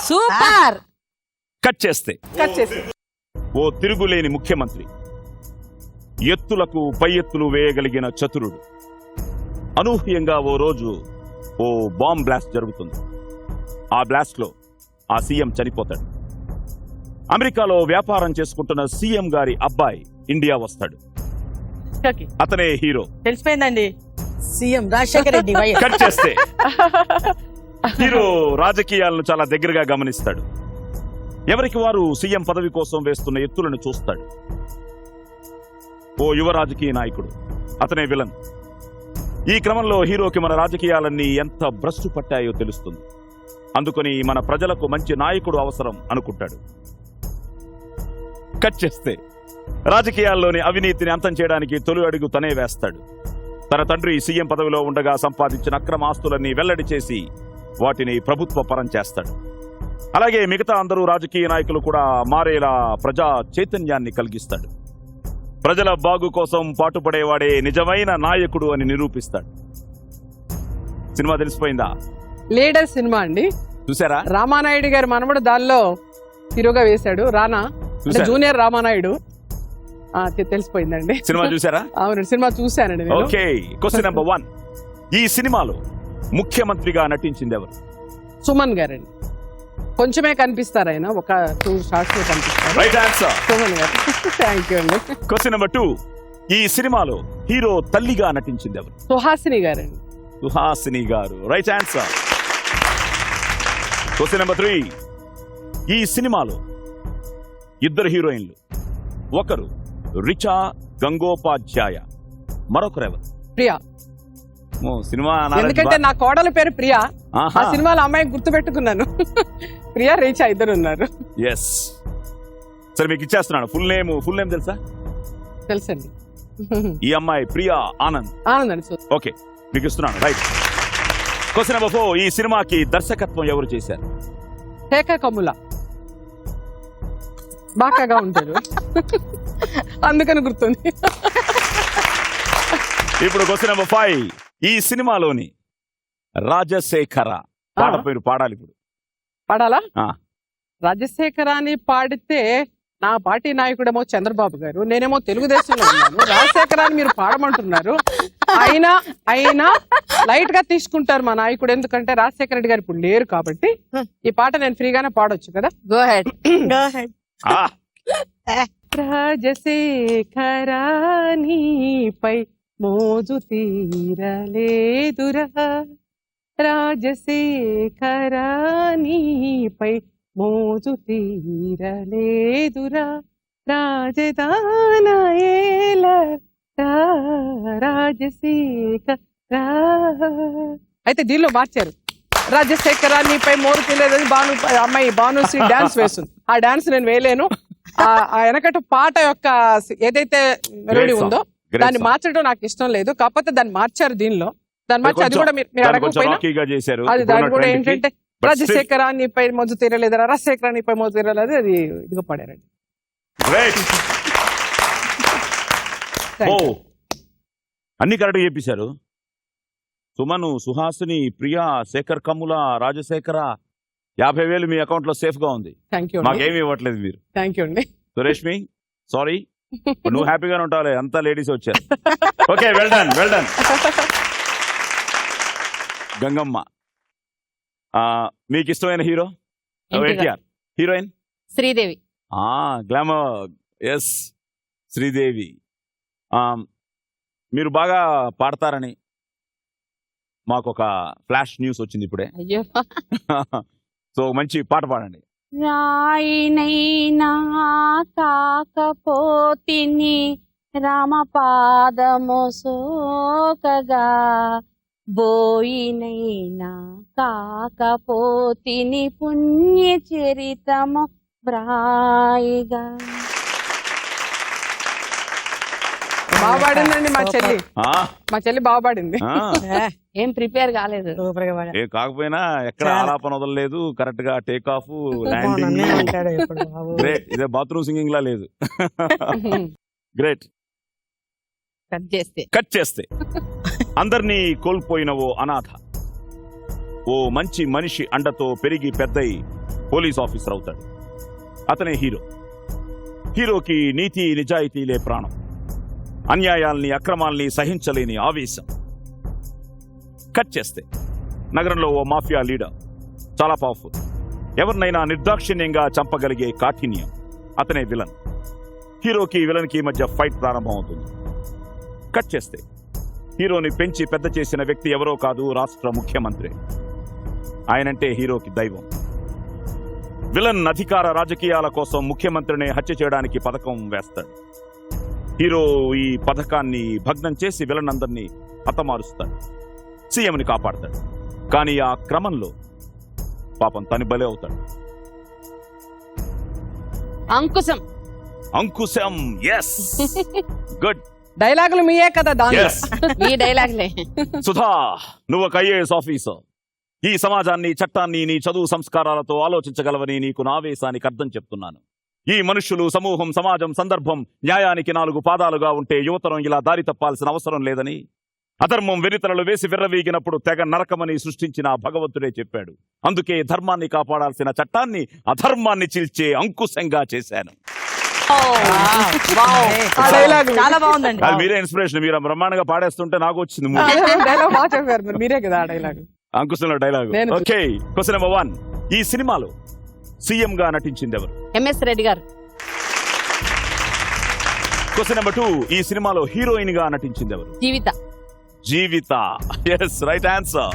సూపర్. కట్ చేస్తే కట్ చేసి ఓ తిరుగులేని ముఖ్యమంత్రి, ఎత్తులకు పై ఎత్తులు వేయగలిగిన చతురుడు, అనూహ్యంగా ఓ రోజు ఓ బాంబ్ బ్లాస్ట్ జరుగుతుంది. ఆ బ్లాస్ట్లో ఆ సీఎం చనిపోతాడు. అమెరికాలో వ్యాపారం చేసుకుంటున్న సీఎం గారి అబ్బాయి ఇండియా వస్తాడు. అతనే హీరో. తెలిసిపోయిందండి. CM Rajasekhara Reddy YS. Cut చేస్తే హీరో రాజకీయాలను చాలా దగ్గరగా గమనిస్తాడు. ఎవరికి వారు సీఎం పదవి కోసం వేస్తున్న ఎత్తులను చూస్తాడు. ఓ యువ రాజకీయ నాయకుడు, అతనే విలన్. ఈ క్రమంలో హీరోకి మన రాజకీయాలన్నీ ఎంత భ్రష్టు పట్టాయో తెలుస్తుంది. అందుకని మన ప్రజలకు మంచి నాయకుడు అవసరం అనుకుంటాడు. కట్ చేస్తే రాజకీయాల్లోని అవినీతిని అంతం చేయడానికి తొలి అడుగు తనే వేస్తాడు. తన తండ్రి సీఎం పదవిలో ఉండగా సంపాదించిన అక్రమ ఆస్తులన్నీ వెల్లడి చేసి వాటిని ప్రభుత్వ పరం చేస్తాడు. అలాగే మిగతా అందరూ రాజకీయ నాయకులు కూడా మారేలా ప్రజా చైతన్యాన్ని కలిగిస్తాడు. ప్రజల బాగు కోసం పాటుపడేవాడే నిజమైన నాయకుడు అని నిరూపిస్తాడు. సినిమా తెలిసిపోయిందా? లీడర్ సినిమా అండి. చూసారా? రామానాయుడు గారి మనవడు దానిలో హీరోగా వేశాడు. రానా అంటే జూనియర్ రామానాయుడు. తెలిసిపోయిందండి. సినిమా చూసారా? అవునండి, సినిమా చూశానండి నేను. Okay, question number 1. ఈ సినిమాలో ముఖ్యమంత్రిగా నటించింది ఎవరు? సుమన్ గారండి. కొంచెమే కనిపిస్తారు ఆయన, ఒక 2 షార్ట్స్ లో కనిపిస్తారు. రైట్ ఆన్సర్, సుమన్ గారు. థ్యాంక్ యూ అండి. Question number 2. ఈ సినిమాలో హీరో తల్లిగా నటించింది ఎవరు? సుహాసిని గారండి. సుహాసిని గారు. Right answer. Question number 3. ఈ సినిమాలో ఇద్దరు హీరోయిన్లు. ఒకరు రిచా గంగోపాధ్యాయ, మరొకరెవరు? ప్రియా. సినిమా ఎందుకంటే నా కోడల పేరు ప్రియా. ఆహా. ఆ సినిమాలో అమ్మాయిని గుర్తు పెట్టుకున్నాను. ప్రియా రీచా ఇద్దరు ఉన్నారు. ఎస్. సరే, మీకు ఇచ్చేస్తున్నాను. ఫుల్ నేమ్ తెలుసా? తెలుసండి. ఈ అమ్మాయి ప్రియా ఆనంద్. ఆనంద్ అండి. ఓకే, మీకు ఇస్తున్నాను. రైట్. Question number 4. ఈ సినిమాకి దర్శకత్వం ఎవరు చేశారు? శేఖర్ కమ్ముల. బాకాగా ఉంటారు, అందుకని గుర్తుంది. ఇప్పుడు క్వశ్చన్ నెంబర్ 5. ఈ సినిమాలోని రాజశేఖర పాట పేరు పాడాలి ఇప్పుడు. పాడాలా? ఆ. రాజశేఖరాన్ని పాడితే నా పార్టీ నాయకుడేమో చంద్రబాబు గారు, నేనేమో తెలుగుదేశంలో ఉన్నాను. రాజశేఖరాన్ని మీరు పాడమంటున్నారు. అయినా లైట్ గా తీసుకుంటారు మా నాయకుడు, ఎందుకంటే రాజశేఖర రెడ్డి గారు ఇప్పుడు లేరు కాబట్టి ఈ పాట నేను ఫ్రీగానే పాడొచ్చు కదా. Go head. ఆ, రాజశేఖరానిపై మోజు తీరలేదురా, రాజశేఖరానిపై మోజు తీరలేదురా, రాజధాన రాజశేఖర. అయితే దీనిలో మార్చారు. రాజశేఖరానిపై మోరు తీయలేదని అమ్మాయి భానుశ్రీ డాన్స్ వేస్తుంది. ఆ డాన్స్ నేను వేయలేను. ఆ వెనకట పాట యొక్క ఏదైతే మెలోడీ ఉందో దాన్ని మార్చడం నాకు ఇష్టం లేదు. కాకపోతే దాన్ని మార్చారు దీనిలో. దాన్ని మార్చి అది కూడా మీరు అడగకపోయినా అది దాని కూడా ఏంటంటే రాజశేఖరానిపై మోజు తీరలేదు, రాజశేఖరానిపై మోజు తీరలేదు, అది ఇదిగో పాడారండి. అన్ని కరెక్ట్ చెప్పేశారు. సుమను, సుహాసిని, ప్రియా, శేఖర్ కమ్ముల, రాజశేఖర. 50,000 మీ అకౌంట్ లో సేఫ్ గా ఉంది. Thank you. మాకేమీ ఇవ్వట్లేదు మీరు. థ్యాంక్ యూ అండి. సురేష్మి, సారీ, నువ్వు హ్యాపీగానే ఉంటావులే, అంతా లేడీస్ వచ్చారు. Okay, well done. గంగమ్మ, మీకు ఇష్టమైన hero? NTR. Heroine? Sridevi. Glamour. Yes, Sridevi. మీరు బాగా పాడతారని మాకు ఒక ఫ్లాష్ న్యూస్ వచ్చింది ఇప్పుడే. అయ్యో. సో మంచి పాట పాడండి. రాయినైనా కాకపోతిని రామపాదము సోకగా, బోయినైనా కాకపోతిని పుణ్య చరితము బ్రాయిగా. బాగా పాడిందండి మా చెల్లి. మా చెల్లి బాగా పాడింది. ఏం ప్రిపేర్ కాలేదు. ఏ కాకపోయినా ఎక్కడ ఆలాపన వదలలేదు, కరెక్ట్ గా టేక్ ఆఫ్, ల్యాండింగ్. గ్రేట్. ఇదే బాత్రూమ్ సింగింగ్ లా లేదు. గ్రేట్. కట్ చేస్తే అందరినీ కోల్పోయిన ఓ అనాథ ఓ మంచి మనిషి అండతో పెరిగి పెద్దయి పోలీస్ ఆఫీసర్ అవుతాడు. అతనే హీరో. హీరోకి నీతి నిజాయితీలే ప్రాణం. అన్యాయాల్ని, అక్రమాల్ని సహించలేని ఆవేశం. కట్ చేస్తే నగరంలో ఓ మాఫియా లీడర్, చాలా పవర్ఫుల్, ఎవరినైనా నిర్దాక్షిణ్యంగా చంపగలిగే కాఠిన్యం. అతనే విలన్. హీరోకి విలన్ కి మధ్య ఫైట్ ప్రారంభం అవుతుంది. కట్ చేస్తే హీరోని పెంచి పెద్ద చేసిన వ్యక్తి ఎవరో కాదు, రాష్ట్ర ముఖ్యమంత్రి. ఆయనంటే హీరోకి దైవం. విలన్ అధికార రాజకీయాల కోసం ముఖ్యమంత్రిని హత్య చేయడానికి పథకం వేస్తాడు. హీరో ఈ పథకాన్ని భగ్నం చేసి విలన్ అందరినీ హతమారుస్తాడు, సీఎంని కాపాడతాడు. కానీ ఆ క్రమంలో పాపం తను బలి అవుతాడు. అంకుశం. అంకుశం. Yes, good. డైలాగులు మీయే కదా దానిలో. ఎస్. మీ డైలాగ్లే. సుధా, నువ్వు ఒక ఐఏఎస్ ఆఫీసర్. ఈ సమాజాన్ని, చట్టాన్ని నీ చదువు సంస్కారాలతో ఆలోచించగలవని నీకు నా ఆవేశానికి అర్థం చెప్తున్నాను. ఈ మనుషులు, సమూహం, సమాజం, సందర్భం న్యాయానికి 4 పాదాలుగా ఉంటే యువతరం ఇలా దారి తప్పాల్సిన అవసరం లేదని, అధర్మం వెరితలలు వేసి విర్రవీగినప్పుడు తెగ నరకమని సృష్టించిన ఆ భగవంతుడే చెప్పాడు. అందుకే ధర్మాన్ని కాపాడాల్సిన చట్టాన్ని అధర్మాన్ని చీల్చే అంకుశంగా చేశాను. ఆ డైలాగ్ చాలా బాగుందండి. అది మీరే ఇన్స్పిరేషన్. మీరు బ్రహ్మాండంగా పాడేస్తుంటే నాకు వచ్చింది డైలాగ్ బాగా చెప్పారు మరి. మీరే కదా ఆ డైలాగ్. అంకుశంలో డైలాగ్. నేను ఓకే, క్వశ్చన్ నెంబర్ 1. ఈ సినిమాలో సీఎం గా నటించింది ఎవరు? ఎంఎస్ రెడ్డి గారు. Question number 2. ఈ సినిమాలో హీరోయిన్ గా నటించింది ఎవరు? Jeevitha. Jeevitha. Yes, right answer.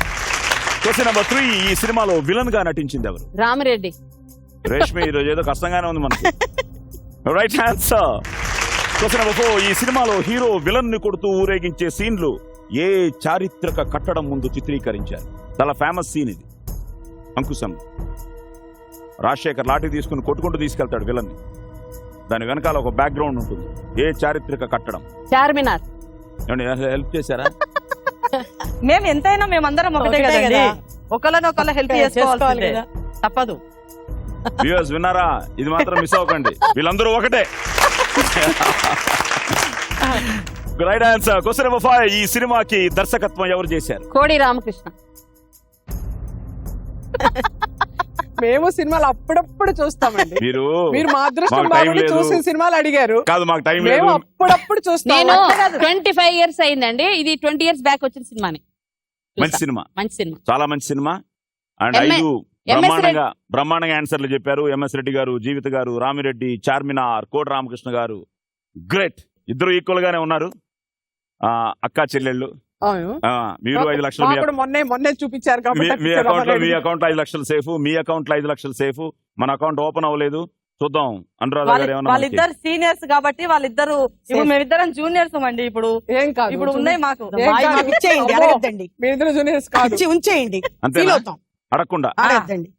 Question number 3. ఈ సినిమాలో విలన్ గా నటించింది ఎవరు? రామిరెడ్డి. రేష్మి, ఈరోజు ఏదో కష్టంగానే ఉంది మనకి. Right answer. Question number 4. ఈ సినిమాలో హీరో విలన్ ని కొడుతూ ఊరేగించే సీన్లు ఏ చారిత్రక కట్టడం ముందు చిత్రీకరించారు? చాలా ఫేమస్ సీన్ ఇది అంకుశం. రాజశేఖర్ లాఠీ తీసుకుని కొట్టుకుంటూ తీసుకెళ్తాడు విలన్ ని. దాని వెనకాల ఒక బ్యాక్గ్రౌండ్ ఉంటుంది. ఏ చారిత్రక కట్టడం? చార్మినార్. హెల్ప్ చేశారా? మేము ఎంతైనా మేమందరం ఒకటే ఒకటే కదండి. కదా. ఒకళ్ళనొకళ్ళ హెల్ప్ చేసుకోవాలి చేసుకోవాలి కదా. తప్పదు. వ్యూవర్స్ విన్నారా? ఇది మాత్రం మిస్ అవ్వకండి, వీళ్ళందరూ ఒకటే. Right answer. Question number 5. ఈ సినిమాకి దర్శకత్వం ఎవరు చేశారు? కోడి రామకృష్ణ. మేము సినిమాలు అప్పుడప్పుడు చూస్తామండి. మీరు మీరు మా అదృష్టం మాకు టైం బాగుండి లేదు. చూసిన సినిమాలు అడిగారు. కాదు, మాకు టైం మేము లేదు. అప్పుడప్పుడు చూస్తాం. నేను అంతే కాదు. 25 ఇయర్స్ అయిందండి. ఇది 20 ఇయర్స్ బ్యాక్ వచ్చిన సినిమాని. మంచి సినిమా, మంచి సినిమా, చాలా మంచి సినిమా. అండ్ MS 5 బ్రహ్మాండంగా ఆన్సర్లు చెప్పారు. ఎంఎస్ రెడ్డి గారు, జీవిత గారు, రామిరెడ్డి, చార్మినార్, కోటి రామకృష్ణ గారు. గ్రేట్. ఇద్దరు ఈక్వల్ గానే ఉన్నారు. అక్కా చెల్లెళ్ళు. అవును. మీరు 5 లక్షలు మాకు కూడా మొన్నే చూపించారు కాబట్టి మీ అకౌంట్ లో 5 లక్షలు సేఫ్. మీ అకౌంట్ లో 5 లక్షలు సేఫ్. మన అకౌంట్ ఓపెన్ అవ్వలేదు. చూద్దాం అనురాధ గారు ఏమన్నా. వాళ్ళిద్దరు సీనియర్స్ కాబట్టి వాళ్ళిద్దరు. ఇప్పుడు మేమిద్దరం జూనియర్స్ అండి. ఇప్పుడు ఏం కాదు. ఇప్పుడు ఉన్నాయి మాకు. ఏం కాదు. మాకు ఇచ్చేయండి, అమ్మో. అడగద్దండి. మీరిద్దరు జూనియర్స్ కాదు. ఇచ్చి ఉంచేయండి, అంతేనా? ఫీల్ అవుతాం. అడగకుండా. అడగద్దండి.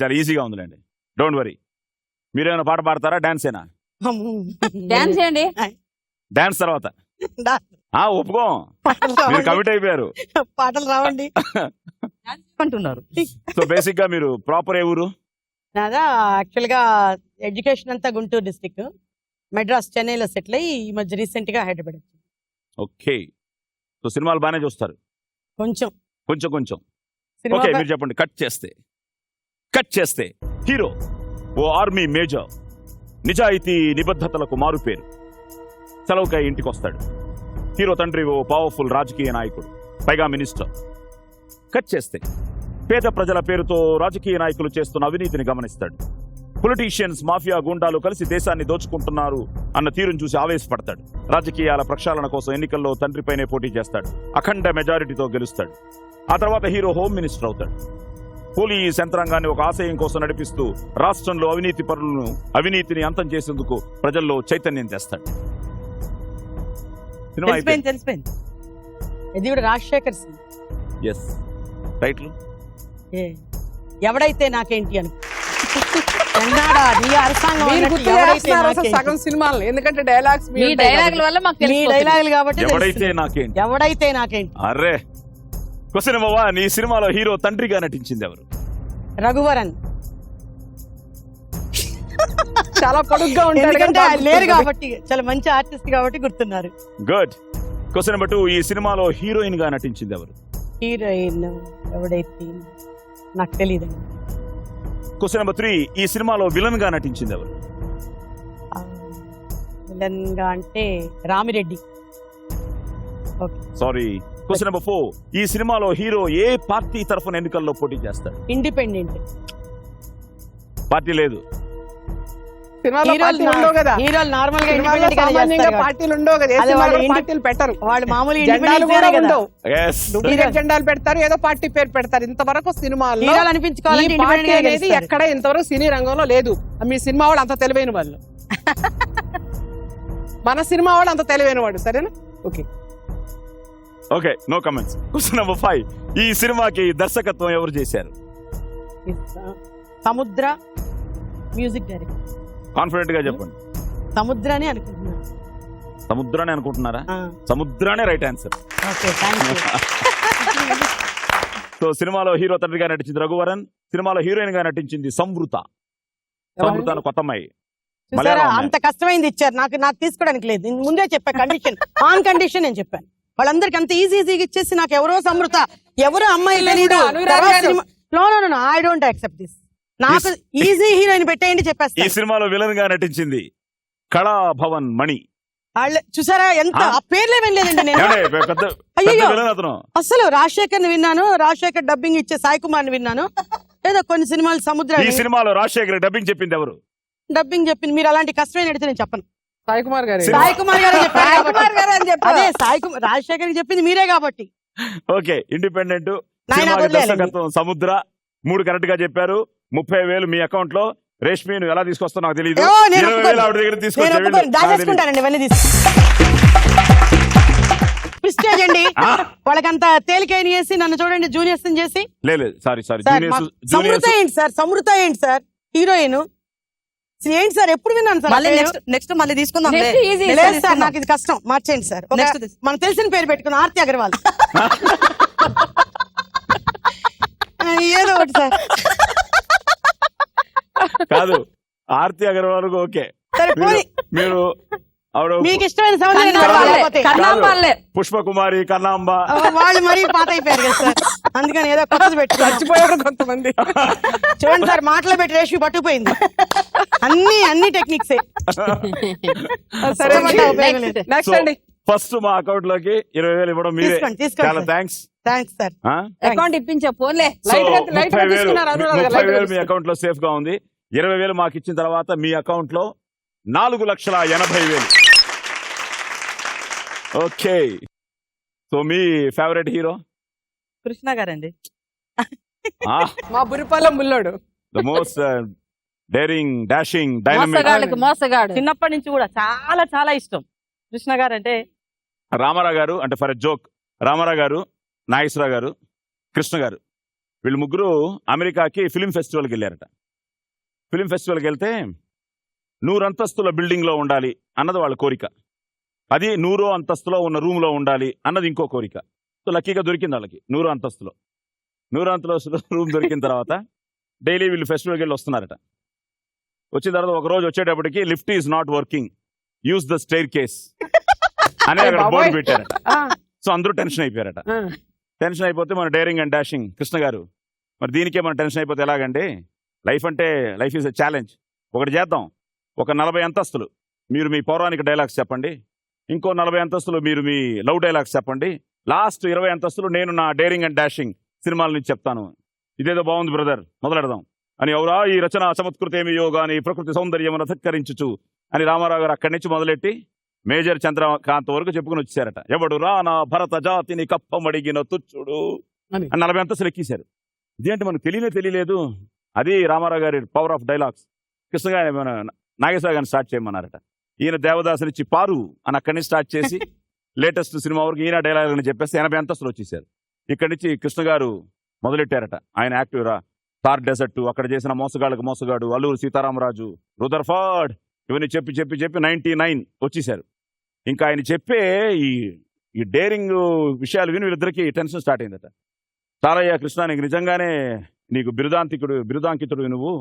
చాలా ఈజీగా ఉందిలేండి, డోంట్ వరీ. మీరేమైనా పాట పాడతారా? డాన్స్ ఏనా? డాన్స్ చేయండి. డాన్స్ తర్వాత ఒప్పుకో. మీరు కమిట్ అయిపోయారు. పాటలు రావండి అంటున్నారు. సో బేసిక్ గా మీరు ప్రాపర్ ఏ ఊరు? నాదా యాక్చువల్ గా ఎడ్యుకేషన్ అంతా గుంటూరు డిస్ట్రిక్ట్, మెడ్రాస్, చెన్నైలో సెటిల్ అయ్యి ఈ మధ్య రీసెంట్ గా హైదరాబాద్ వచ్చింది. ఓకే. సో సినిమాలు బాగానే చూస్తారు? కొంచెం కొంచెం. సినిమా ఓకే, మీరు చెప్పండి. కట్ చేస్తే హీరో ఓ ఆర్మీ మేజర్, నిజాయితీ నిబద్ధతలకు మారుపేరు. సెలవుకై ఇంటికి వస్తాడు. హీరో తండ్రి ఓ పవర్ఫుల్ రాజకీయ నాయకుడు, పైగా మినిస్టర్. కట్ చేస్తే పేద ప్రజల పేరుతో రాజకీయ నాయకులు చేస్తున్న అవినీతిని గమనిస్తాడు. పొలిటీషియన్స్, మాఫియా గూండాలు కలిసి దేశాన్ని దోచుకుంటున్నారు అన్న తీరును చూసి ఆవేశపడతాడు. రాజకీయాల ప్రక్షాళన కోసం ఎన్నికల్లో తండ్రిపైనే పోటీ చేస్తాడు. అఖండ మెజారిటీతో గెలుస్తాడు. ఆ తర్వాత హీరో హోమ్ మినిస్టర్ అవుతాడు. పోలీస్ యంత్రాంగాన్ని ఒక ఆశయం కోసం నడిపిస్తూ రాష్ట్రంలో అవినీతిని అంతం చేసేందుకు ప్రజల్లో చైతన్యం తెస్తాడు. సినిమా తెలిసిపోయింది. ఇది కూడా రాజశేఖర్ సింగ్. ఎస్, టైటిల్ ఎవడైతే నాకేంటి అని. ఎన్నాడా నీ అరసాంగం మీరు అన్నట్టు గుర్తు ఎవడైతే చేస్తున్నారు అసలు నాకేంటి. సగం సినిమాలు. ఎందుకంటే డైలాగ్స్ మీ డైలాగుల వల్ల మాకు మీ తెలిసిపోతుంది. డైలాగులు కాబట్టి ఎవడైతే తెలుస్తుంది. నాకేంటి. ఎవడైతే నాకేంటి. అర్రే. Question number 1. ఈ సినిమాలో హీరో తండ్రిగా నటించింది ఎవరు? రఘువరన్. చాలా పొడుగ్గా ఉంటాడు ఎందుకంటే ఆయన లేరు కదా. కాబట్టి, చాలా మంచి ఆర్టిస్ట్ కాబట్టి గుర్తున్నారు. గుడ్. Question number 2. ఈ సినిమాలో హీరోయిన్ గా నటించింది ఎవరు? హీరోయిన్ ఎవడైతే నాకు తెలియదు. Question number 3. ఈ సినిమాలో విలన్ గా నటించింది ఎవరు? విలన్ గా అంటే Ramireddy. Okay. Sorry. Question number 4. ఈ సినిమాలో హీరో ఏ పార్టీ తరఫున ఎన్నికల్లో పోటీ చేస్తాడు? ఇండిపెండెంట్. పార్టీ లేదు. సినిమాలో పార్టీలు ఉండవు కదా, హీరోలు నార్మల్ గా సినిమాలో ఇండిపెండెంట్ సామాన్యంగా పార్టీలు ఉండవు కదా, ఏ అదే సినిమాలో వాళ్ళు పార్టీలు పెట్టరు, వాళ్ళు మామూలు జెండాలు కూడా ఉండవు, Yes. డూప్లికేట్ జెండాలు పెడతారు, ఏదో పార్టీ పేరు పెడతారు. ఇంతవరకు సినిమాల్లో హీరోలు అనిపించుకోవాలంటే ఈ పార్టీ ఇండిపెండెంట్ అనేది ఎక్కడ ఇంతవరకు సినీ రంగంలో లేదు. మీ సినిమా వాళ్ళు అంత తెలివైన వాళ్ళు, మన సినిమా వాళ్ళు అంత తెలివైన వాడు. సరేనా? Okay okay, no comments. Question number 5. ఈ సినిమాకి దర్శకత్వం ఎవరు చేశారు? సముద్ర మ్యూజిక్ డైరెక్టర్. కాన్ఫిడెంట్ గా చెప్పండి. సముద్ర అని అనుకుంటున్నాను. సముద్రాన్ని అనుకుంటున్నారా? సముద్రానే right answer. Okay, thank you. So సినిమాలో హీరో తండ్రిగా నటించింది రఘువరన్, సినిమాలో హీరోయిన్ గా నటించింది సంవృత. సంవృత కొత్త అమ్మాయి. చూసారా, మలయాళం అంత కష్టమైంది ఇచ్చారు నాకు తీసుకోవడానికి లేదు. నేను ముందే చెప్పా కండిషన్, ఆన్ కండిషన్ నేను చెప్పాను. వాళ్ళందరికి అంత ఈజీగా ఇచ్చేసి నాకు ఎవరో సమ్రుత, ఎవరో అమ్మాయి తెలీదు. I don't accept this. నాకు ఈజీ హీరోయిన్ పెట్టేయండి ఈ చెప్పేస్తా. సినిమాలో విలన్ గా నటించింది కళాభవన్ మణి. వాళ్ళే చూసారా, ఎంత ఆ పేర్లే వినలేదండి నేను. ఏమండి, పెద్ద అయ్యయ్యో. విలన్ అతను. అసలు రాజశేఖర్ ని విన్నాను, రాజశేఖర్ డబ్బింగ్ ఇచ్చే సాయి కుమార్ ని విన్నాను, ఏదో కొన్ని సినిమాలు సముద్ర ఈ సినిమాలో రాజశేఖర్ డబ్బింగ్ చెప్పింది ఎవరు? డబ్బింగ్ చెప్పింది. మీరు అలాంటి కష్టమైన అడిగితే నేను చెప్పను. సాయి కుమార్ గారు. సాయి కుమార్ గారే చెప్పారు కాబట్టి. అదే సాయి కుమార్, రాజశేఖర్ చెప్పింది మీరే కాబట్టి. Okay, independent. నాయనా సినిమాకి వదిలేయాలండి. దర్శకత్వం సముద్ర. 3 కరెక్ట్ గా చెప్పారు. 30,000 మీ అకౌంట్ లో. రేష్మి, నువ్వు ఎలా తీసుకొస్తావు నాకు తెలియదు. ఓ, నేను 20,000 ఆవిడ దగ్గర నేను తీసుకొచ్చి ఒప్పుకోను. దాచేసుకుంటానండి ఇవన్నీ ప్రిస్టేజ్ అండి. వాళ్ళకంత తేలికైన చేసి నన్ను చూడండి జూనియర్స్ చేసి. లేదు, సారీ సార్, సమృత ఏంటి సార్, సమృత ఏంటి సార్ హీరోయిన్ ఏంటి సార్, ఎప్పుడు విన్నాను సార్. మళ్ళీ నెక్స్ట్ మళ్ళీ తీసుకుందాం. Next easy. లేదు సార్, నాకు ఇది కష్టం, మార్చేయండి సార్. Next మనకు తెలిసిన పేరు పెట్టుకున్నాం, ఆర్తి అగర్వాల్. ఏదో ఒకటి సార్. కాదు, ఆర్తి అగర్వాల్ ఓకే. సరే పోనీ, మీరు ఆవిడ మీకు ఇష్టమైన సౌందర్యం కన్నాంబాలే. పుష్పకుమారి, కన్నాంబ. వాళ్ళు మరీ పాత అయిపోయారు కదా సార్, అందుకని ఏదో కొత్తది పెట్టుకున్నారు. చచ్చిపోయారు కొంతమంది. చూడండి సార్, మాటలో పెట్టి రేష్మి పట్టుకుపోయింది. అన్ని టెక్నిక్స్. సరే, నెక్స్ట్ So, అండి. ఫస్ట్ మా అకౌంట్ లోకి 20,000 ఇవ్వడం మీరే. తీసుకోండి చాలా థ్యాంక్స్. Thanks sir. అకౌంట్ ఇప్పించా పోన్లే. లైట్ గా తీసుకున్నారు, అనురాగ్ గారు. 30,000 మీ అకౌంట్ లో సేఫ్ గా ఉంది. 20,000 మాకు ఇచ్చిన తర్వాత మీ అకౌంట్ లో 4,80,000. ఓకే, సో మీ ఫేవరెట్ హీరో? కృష్ణ గారండి. మా బురిపాలెం ముల్లోడు. ద మోస్ట్ డేరింగ్, డాషింగ్, మోసగాళ్ళకి మోసగాడు. చిన్నప్పటి నుంచి కూడా చాలా చాలా ఇష్టం కృష్ణ గారు అంటే. రామారావు గారు అంటే ఫర్ ఎ జోక్, రామారావు గారు, నాగేశ్వరరావు గారు, కృష్ణ గారు, వీళ్ళు ముగ్గురు అమెరికాకి ఫిలిం ఫెస్టివల్కి వెళ్ళారట. ఫిలిం ఫెస్టివల్కి వెళ్తే 100 అంతస్తుల బిల్డింగ్ లో ఉండాలి అన్నది వాళ్ళ కోరిక. అది 100వ అంతస్తులో ఉన్న రూమ్ లో ఉండాలి అన్నది ఇంకో కోరిక. సో లక్కీగా దొరికింది వాళ్ళకి 100వ అంతస్తులో. 100వ అంతస్తులో రూమ్ దొరికిన తర్వాత డైలీ వీళ్ళు ఫెస్టివల్కి వెళ్ళి వస్తున్నారట. వచ్చిన తర్వాత ఒక రోజు వచ్చేటప్పటికి lift is not working, use the స్టైర్ case అనే అక్కడ బోర్డు పెట్టారట. సో అందరూ టెన్షన్ అయిపోయారట. టెన్షన్ అయిపోతే మన డేరింగ్ అండ్ డాషింగ్ కృష్ణ గారు, మరి దీనికే మన టెన్షన్ అయిపోతే ఎలాగండి, లైఫ్ ఈజ్ ఎ ఛాలెంజ్. ఒకటి చేద్దాం, ఒక 40 అంతస్తులు మీరు మీ పౌరాణిక డైలాగ్స్ చెప్పండి, ఇంకో 40 అంతస్తులు మీరు మీ లవ్ డైలాగ్స్ చెప్పండి, లాస్ట్ 20 అంతస్తులు నేను నా డేరింగ్ అండ్ డాషింగ్ సినిమాల నుంచి చెప్తాను. ఇదేదో బాగుంది బ్రదర్, మొదలెడదాం అని. ఎవరా ఈ రచన చమత్కృతేమి యోగాని ప్రకృతి సౌందర్యమును అధక్కరించుచు అని రామారావు గారు అక్కడి నుంచి మొదలెట్టి మేజర్ చంద్రకాంత్ వరకు చెప్పుకుని వచ్చారట. ఎవడు రా నా భరత జాతిని కప్పమడిగిన తుచ్చుడు అని 40 అంతస్తులు ఎక్కేశారు. ఇదేంటి మనకు తెలియలేదు. అది రామారావు గారి పవర్ ఆఫ్ డైలాగ్స్. కృష్ణ గారి నాగేశ్వర గారిని స్టార్ట్ చేయమన్నారట. ఈయన దేవదాసునిచ్చి పారు అని అక్కడి నుంచి స్టార్ట్ చేసి లేటెస్ట్ సినిమా వరకు ఈయన డైలాగ్ అని చెప్పేసి 80 అంతస్తులు వచ్చేసారు. ఇక్కడి నుంచి కృష్ణ గారు మొదలెట్టారట. ఆయన యాక్టివ్ రా, థార్ డెజర్ట్, అక్కడ చేసిన మోసగాళ్ళకు మోసగాడు, అల్లూరు సీతారామరాజు, రుదర్ఫర్డ్, ఇవన్నీ చెప్పి 99 వచ్చేసారు. ఇంకా ఆయన చెప్పే ఈ డేరింగ్ విషయాలు విని వీళ్ళిద్దరికి టెన్షన్ స్టార్ట్ అయిందట. చాలయ్యా కృష్ణ, నీకు నిజంగానే నీకు బిరుదాంకితుడు నువ్వు,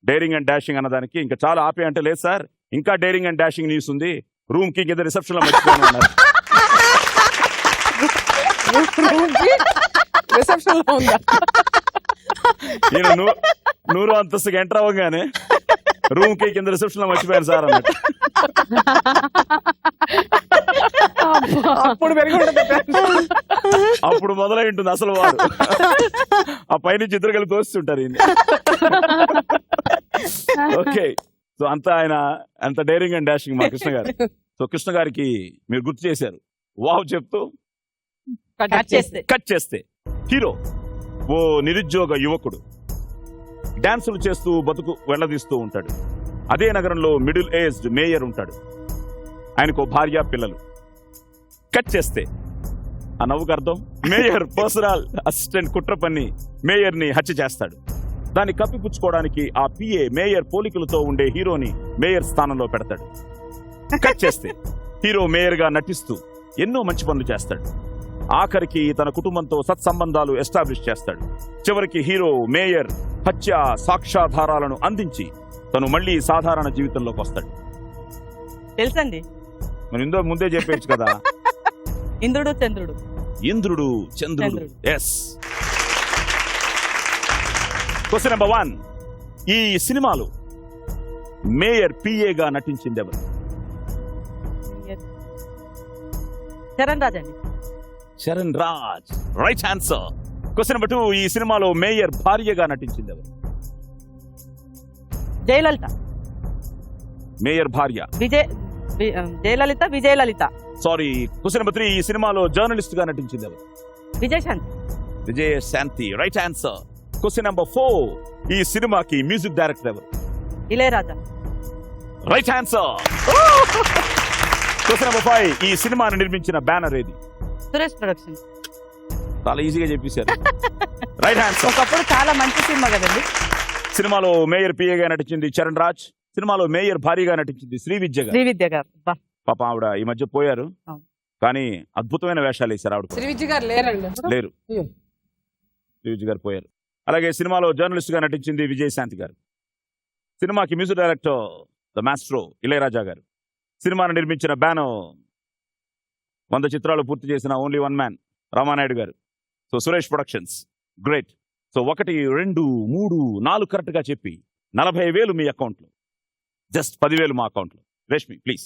డేరింగ్ అండ్ డాషింగ్ అన్నదానికి ఇంకా చాలా ఆపే అంటే, లేదు సార్ ఇంకా డేరింగ్ అండ్ డాషింగ్ న్యూస్ ఉంది, రూమ్ కి కింద రిసెప్షన్ లో మర్చిపోయాను అన్నారు. రిసెప్షన్ లో ఉందా? నేను 100వ అంతస్తుకి ఎంటర్ అవ్వగానే రూమ్ కి కింద రిసెప్షన్ లో మర్చిపోయాను సార్ అన్నట్టు. అప్పుడు పెరిగి ఉంటుంది అప్పుడు మొదలై ఉంటుంది అసలు వాడు. ఆ పైనుంచి ఇద్దరు కలిపి తోస్తుంటారు ఈయన్ని. ఓకే, సో అంతా ఆయన అంత డైరింగ్ అండ్ డాషింగ్ మా కృష్ణ గారు. సో కృష్ణ గారికి మీరు గుర్తు చేశారు వావ్ చెప్తూ కట్ చేస్తే హీరో ఓ నిరుద్యోగ యువకుడు డాన్సులు చేస్తూ బతుకు వెళ్లదీస్తూ ఉంటాడు. అదే నగరంలో మిడిల్ ఏజ్డ్ మేయర్ ఉంటాడు. ఆయనకు భార్య పిల్లలు. కట్ చేస్తే ఆ నవ్వుకు అర్థం మేయర్ పర్సనల్ అసిస్టెంట్ కుట్ర పన్ని మేయర్ ని హత్య చేస్తాడు. దాన్ని కప్పిపుచ్చుకోవడానికి ఆ పిఏ మేయర్ పోలికలతో ఉండే హీరోని మేయర్ స్థానంలో పెడతాడు. కట్ చేస్తే హీరో మేయర్ గా నటిస్తూ ఎన్నో మంచి పనులు చేస్తాడు. ఆఖరికి తన కుటుంబంతో సత్సంబంధాలు ఎస్టాబ్లిష్ చేస్తాడు. చివరికి హీరో మేయర్ హత్య సాక్ష్యాధారాలను అందించి తను మళ్ళీ సాధారణ జీవితంలోకి వస్తాడు. తెలుసండి, మరి ఇందో ముందే చెప్పేచ్చు కదా. ఇంద్రుడు చంద్రుడు. ఇంద్రుడు చంద్రుడు. చంద్రుడు. ఎస్. Question number 1. ఈ సినిమాలో మేయర్ పిఏగా నటించింది ఎవరు? చరణ్ రాజ్ అండి. Charan Raj. Right answer. Question number 2. ఈ సినిమాలో మేయర్ భార్యగా నటించింది ఎవరు? జయలలిత. మేయర్ భార్య. Jayalalitha Vijayalalitha. Sorry. Question number 3. ఈ సినిమాలో జర్నలిస్ట్ గా నటించింది ఎవరు? Vijayashanti. Vijayashanti. Right answer. Question number 4. ఈ సినిమాకి మ్యూజిక్ డైరెక్టర్ ఎవరు? Ilaiyaraaja. Right answer. Question number 5. ఈ సినిమాను నిర్మించిన బ్యానర్ ఏది? సురేష్ ప్రొడక్షన్. చాలా ఈజీగా చెప్పేశారు. Right answer. ఒకప్పుడు చాలా మంచి సినిమా కదండి. సినిమాలో మేయర్ పిఏగా నటించింది చరణ్ రాజ్. సినిమాలో మేయర్ భార్యగా నటించింది శ్రీవిద్య గారు. శ్రీవిద్య గారు. బా. పాప ఆవిడ ఈ మధ్య పోయారు, అవును. కానీ అద్భుతమైన వేషాలు వేశారు ఆవిడ. శ్రీవిద్య గారు లేరండి ఇప్పుడు? లేరు, అయ్యో. శ్రీవిద్య గారు పోయారు. అలాగే సినిమాలో జర్నలిస్ట్ గా నటించింది విజయశాంతి గారు. సినిమాకి music director the maestro Ilaiyaraaja గారు. సినిమాను నిర్మించిన బ్యానో 100 చిత్రాలు పూర్తి చేసిన ఓన్లీ వన్ మ్యాన్ రామానాయుడు గారు. So Suresh productions. Great. So 1, 2, 3, 4 correct గా చెప్పి 40,000 మీ అకౌంట్లో. జస్ట్ 10,000 మా అకౌంట్లో. రేష్మి ప్లీజ్.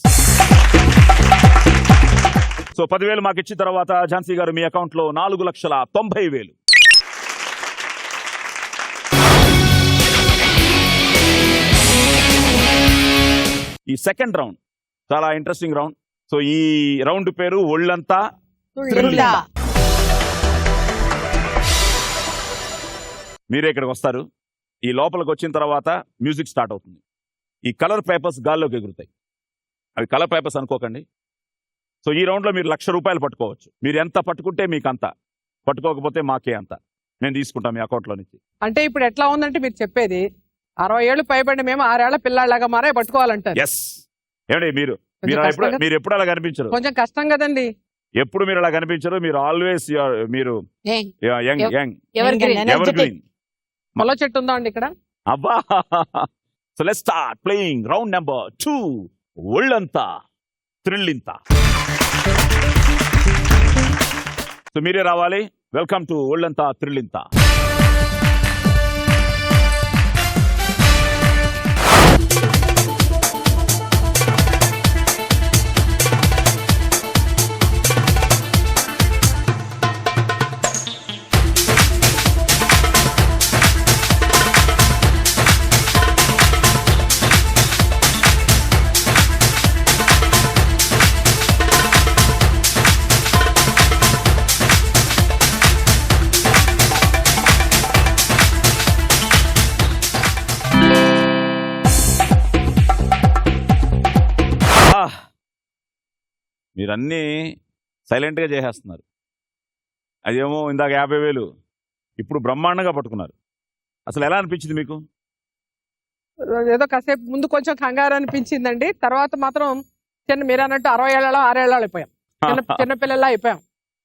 సో 10,000 మాకు ఇచ్చిన తర్వాత ఝాన్సీ గారు మీ అకౌంట్లో 4,90,000. ఈ సెకండ్ రౌండ్ చాలా ఇంట్రెస్టింగ్ రౌండ్. సో ఈ రౌండ్ పేరు ఒళ్ళంతా త్రిల్లింత. మీరే ఇక్కడికి వస్తారు. ఈ లోపలికి వచ్చిన తర్వాత మ్యూజిక్ స్టార్ట్ అవుతుంది. ఈ కలర్ పేపర్స్ గాల్లోకి ఎగురుతాయి. అవి కలర్ పేపర్స్ అనుకోకండి. సో ఈ రౌండ్లో మీరు ₹1,00,000 పట్టుకోవచ్చు. మీరు ఎంత పట్టుకుంటే మీకు అంత, పట్టుకోకపోతే మాకే అంత. నేను తీసుకుంటాం మీ అకౌంట్లో నుంచి. అంటే ఇప్పుడు ఎట్లా ఉందంటే మీరు చెప్పేది 60 ఏళ్ళు పైబడి మేము 6 ఏళ్ల పిల్లాళ్ళగా మారే పట్టుకోవాలంటారు. ఎస్. ఏమండి మీరు కష్టంగా- మీరు ఎప్పుడు అలా కనిపించరు. కొంచెం కష్టం కదండి. ఎప్పుడు మీరు అలా కనిపించరు. మీరు ఆల్వేస్ మీరు యంగ్ ఎవరి ఎవర్ గ్రీన్. మొల చెట్టు ఉందా అండి ఇక్కడ? అబ్బా. So let's start playing round number 2. ఒళ్ళంతా త్రిల్లింత. సో మీరే రావాలి. వెల్కమ్ టు ఒళ్ళంతా త్రిల్లింత. మీరన్నీ సైలెంట్గా చేసేస్తున్నారు. అదేమో ఇందాక 50,000, ఇప్పుడు బ్రహ్మాండంగా పట్టుకున్నారు. అసలు ఎలా అనిపించింది మీకు? ఏదో కాసేపు ముందు కొంచెం కంగారు అనిపించిందండి. తర్వాత మాత్రం మీరు అన్నట్టు 60 ఏళ్ళలో 6 ఏళ్ళలో అయిపోయాం. చిన్నపిల్లలా అయిపోయాం.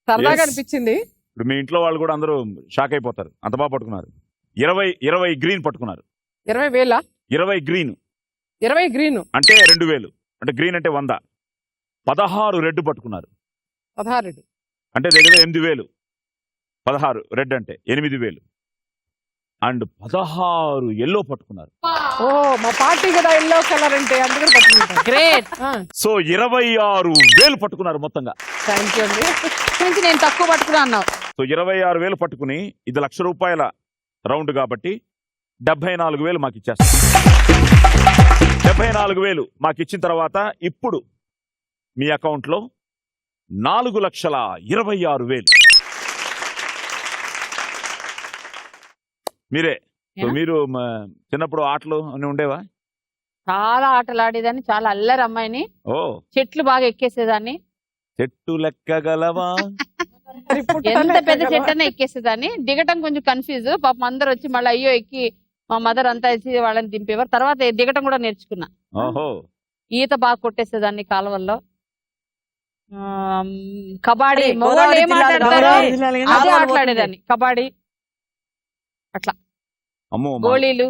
సరదాగా Yes. అనిపించింది. ఇప్పుడు మీ ఇంట్లో వాళ్ళు కూడా అందరూ షాక్ అయిపోతారు. అంత బాగా పట్టుకున్నారు. 20 గ్రీన్ పట్టుకున్నారు. 20,000? 20 గ్రీన్ 20 గ్రీన్ అంటే 2,000. అంటే గ్రీన్ అంటే 100. 16 రెడ్ పట్టుకున్నారు. 16 అంటే దగ్గర 8,000. 16 రెడ్ అంటే 8,000. అండ్ 16 ఎల్లో పట్టుకున్నారు. ఓ మా పార్టీ కదా ఎల్లో కలర్ అంటే అందుకని పట్టుకుంటాను. గ్రేట్. సో 26,000 పట్టుకున్నారు మొత్తంగా. థ్యాంక్ యూ అండి. నుంచి నేను తక్కువ పట్టుకున్నా అన్నావు. సో 26,000 పట్టుకుని ఇది ₹1,00,000 రౌండ్ కాబట్టి 74,000 మాకు ఇచ్చేస్తారు. 74,000 మాకు ఇచ్చిన తర్వాత ఇప్పుడు మీ అకౌంట్లో 4,26,000 మీరే. సో మీరు చిన్నప్పుడు ఆటలు అన్ని ఉండేవా? చాలా ఆటలు ఆడేదాన్ని, చాలా అల్లరి అమ్మాయిని. ఓ చెట్లు బాగా ఎక్కేసేదాన్ని. చెట్టు లెక్కగలవా? ఎంత పెద్ద చెట్టు అన్నా ఎక్కేసేదాన్ని. దిగటం కొంచెం కన్ఫ్యూజ్. పాపం అందరు వచ్చి మళ్ళీ అయ్యో ఎక్కి మా మదర్ అంతా వచ్చి వాళ్ళని దింపేవారు. తర్వాత దిగటం కూడా నేర్చుకున్నా. ఓహో. ఈత బాగా కొట్టేసేదాన్ని కాలువల్లో. కబాడీ అరే, మొగోళ్ళు గోదావరి ఏం జిల్లాలో ఆటలాడతారో గోదావరి జిల్లాలో కానీ అదే ఆటలు ఆటలాడేదాన్ని. కబాడీ, అమ్మో గోళీలు.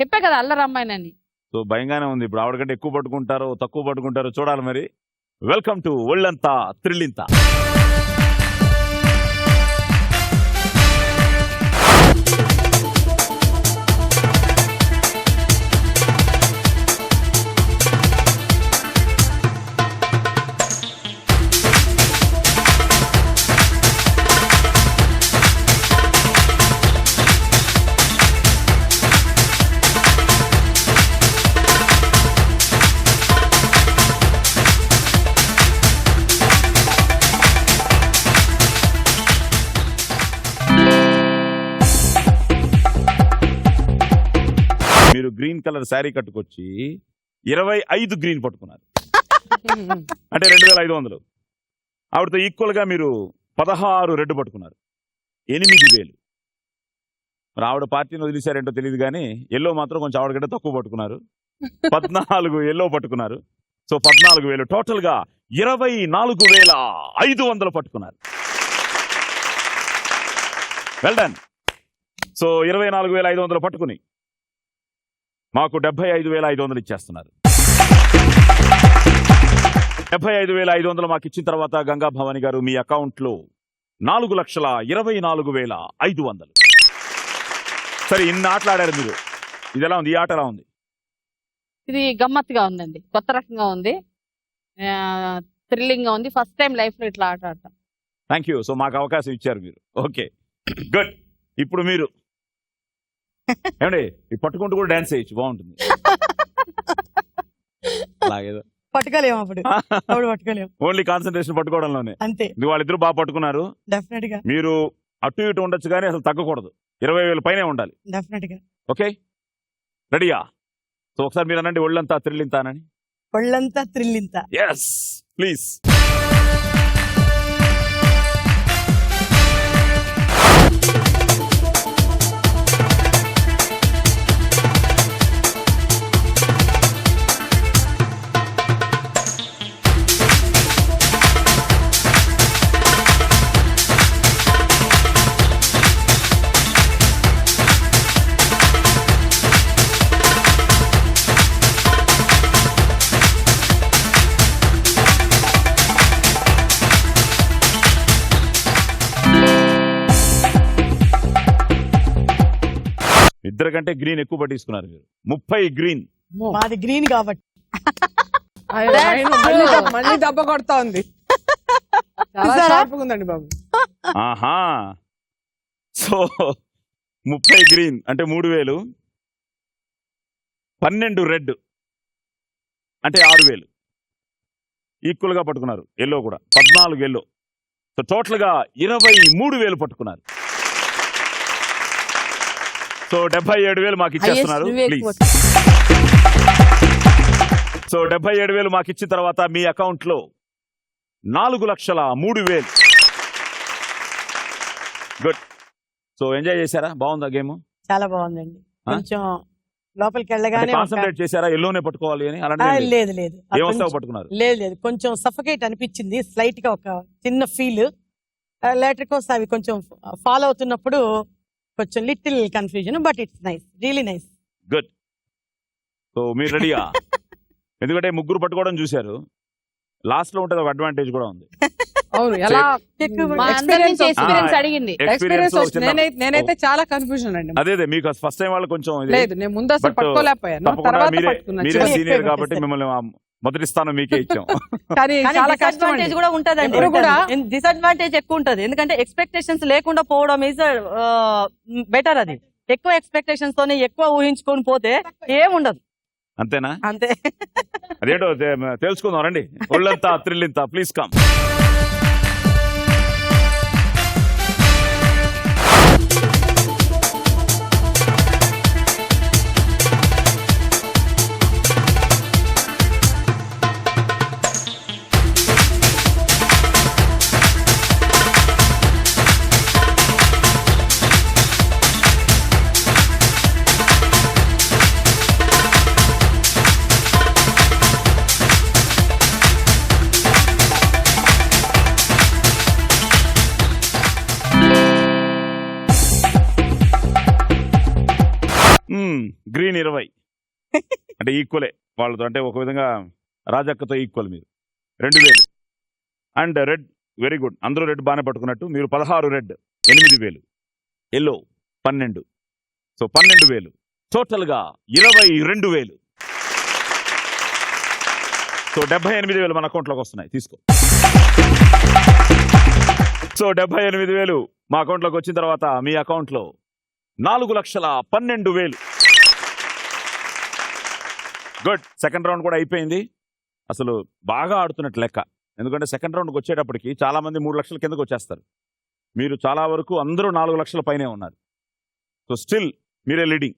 చెప్పే కదా అల్లరి అమ్మాయినని. సో భయంగానే ఉంది. ఇప్పుడు ఆవిడకంటే ఎక్కువ పట్టుకుంటారో తక్కువ పట్టుకుంటారో చూడాలి మరి. వెల్కమ్ టు ఒళ్ళంతా త్రిల్లింత. మీరు గ్రీన్ కలర్ శారీ కట్టుకొచ్చి 25 గ్రీన్ పట్టుకున్నారు. అంటే 2,500. ఆవిడతో ఈక్వల్ గా మీరు 16 రెడ్ పట్టుకున్నారు. 8,000. మరి ఆవిడ పార్టీని వదిలేశారేంటో తెలియదు కానీ ఎల్లో మాత్రం కొంచెం ఆవిడకంటే తక్కువ పట్టుకున్నారు. 14 ఎల్లో పట్టుకున్నారు. సో 14,000 టోటల్ గా 24,500 పట్టుకున్నారు. Well done. సో 24,500 పట్టుకుని మాకు 75,500 ఇచ్చేస్తున్నారు. 75,500 మాకు ఇచ్చిన తర్వాత గంగా భవాని గారు మీ అకౌంట్లో 4,24,500. సరే, ఇన్ని ఆటలు ఆడారు మీరు. ఇది ఎలా ఉంది? ఈ ఆట ఎలా ఉంది? ఇది గమ్మత్తుగా ఉందండి, కొత్త రకంగా ఉంది, థ్రిల్లింగ్ గా ఉంది. ఫస్ట్ టైం లైఫ్ లో ఇట్లా ఆట ఆడతాం. Thank you. సో మాకు అవకాశం ఇచ్చారు మీరు. Okay, good. ఇప్పుడు మీరు ఏమండి పట్టుకుంటూ కూడా డాన్స్ చేయొచ్చు, బాగుంటుంది. అలాగేదో పట్టుకోలేము అప్పుడు పట్టుకోలేము. ఓన్లీ కాన్సన్ట్రేషన్ పట్టుకోవడంలోనే అంతే. వాళ్ళిద్దరు బాగా పట్టుకున్నారు. డెఫినెట్ గా మీరు అటు ఇటు ఉండొచ్చు కానీ అసలు తగ్గకూడదు. 20,000 పైనే ఉండాలి. డెఫినెట్ గా. ఓకే, రెడీయా? సో ఒకసారి మీరు అనండి ఒళ్ళంతా త్రిల్లింతానని. ఒళ్ళంతా త్రిల్లింత. Yes please. ఇద్దరు కంటే గ్రీన్ ఎక్కువ పట్టించుకున్నారు మీరు. 30 గ్రీన్. మాది గ్రీన్ కాబట్టి మళ్ళీ దెబ్బ కొడతా ఉంది. చాలా షార్ప్గా ఉందండి బాబు. ఆహా. సో 30 గ్రీన్ అంటే 3,000. 12 రెడ్ అంటే 6,000. ఈక్వల్ గా పట్టుకున్నారు. ఎల్లో కూడా 14 ఎల్లో. సో టోటల్ గా 23,000 పట్టుకున్నారు. సో 77,000 మాకు ఇచ్చేస్తున్నారు. ప్లీజ్. సో 77,000 మాకు ఇచ్చిన తర్వాత మీ అకౌంట్ లో 4,03,000. గుడ్. సో ఎంజాయ్ చేశారా? బాగుందా గేమ్? చాలా బాగుందండి. కొంచెం లోపలికి వెళ్ళగానే కాన్సన్ట్రేట్ చేశారా ఎల్లోనే పట్టుకోవాలి అని? అలాంటి లేదు లేదు ఏమొస్తావు పట్టుకున్నారు? లేదు లేదు కొంచెం సఫకేట్ అనిపించింది. స్లైట్ గా ఒక చిన్న ఫీల్. లేటర్ కోర్స్ అవి కొంచెం ఫాలో అవుతున్నప్పుడు కొంచెం little confusion, but it's nice, really nice. Good. So మీరు రెడీయా? ఎందుకంటే ముగ్గురు పట్టుకోవడం చూశారు, లాస్ట్ లో ఉంటుంది ఒక అడ్వాంటేజ్ కూడా ఉంది. అవును ఎలా మా అందరి నుంచి ఎక్స్పీరియన్స్ అడిగింది. ఎక్స్పీరియన్స్ నేనైతే చాలా కన్ఫ్యూజన్ అండి. అదే మీకు ఫస్ట్ టైం వాళ్ళు కొంచెం ఇది. లేదు నేను ముందు అసలు But పట్టుకోలేకపోయాను, తప్పకుండా తర్వాత మీరే పట్టుకున్నాను. సీనియర్ కాబట్టి మిమ్మల్ని మొదటి స్థానం మీకే ఇచ్చాం. కానీ చాలా కష్టం డిసడ్వాంటేజ్ అండి. కూడా ఉంటదండి. ఎప్పుడు కూడా డిసడ్వాంటేజ్ ఎక్కువ ఉంటది, ఎందుకంటే ఎక్స్పెక్టేషన్స్ లేకుండా పోవడం ఈజ్ బెటర్. అది ఎక్కువ ఎక్స్పెక్టేషన్స్ తోనే ఎక్కువ ఊహించుకొని పోతే ఏముండదు. అంతేనా? అంతే. అదేంటో తెలుసుకుందాం రండి. ఒళ్ళంతా త్రిల్లింతా ప్లీజ్ కమ్. గ్రీన్ 20 అంటే ఈక్వలే వాళ్ళతో, అంటే ఒక విధంగా రాజక్కతో ఈక్వల్ మీరు 2000. అండ్ రెడ్ వెరీ గుడ్, అందరూ రెడ్ బాగానే పట్టుకున్నట్టు. మీరు 16 రెడ్ 8000, ఎల్లో 12, సో 12,000 టోటల్గా 22,000. సో 78,000 మన అకౌంట్లోకి వస్తున్నాయి, తీసుకో. సో 78,000 మా అకౌంట్లోకి వచ్చిన తర్వాత మీ అకౌంట్లో 4,12,000. గుడ్. సెకండ్ రౌండ్ కూడా అయిపోయింది. అసలు బాగా ఆడుతున్నట్టు లెక్క, ఎందుకంటే సెకండ్ రౌండ్కి వచ్చేటప్పటికి చాలా మంది 3 లక్షల కిందకు వచ్చేస్తారు. మీరు చాలా వరకు అందరూ 4 లక్షల పైనే ఉన్నారు. సో స్టిల్ మీరే leading,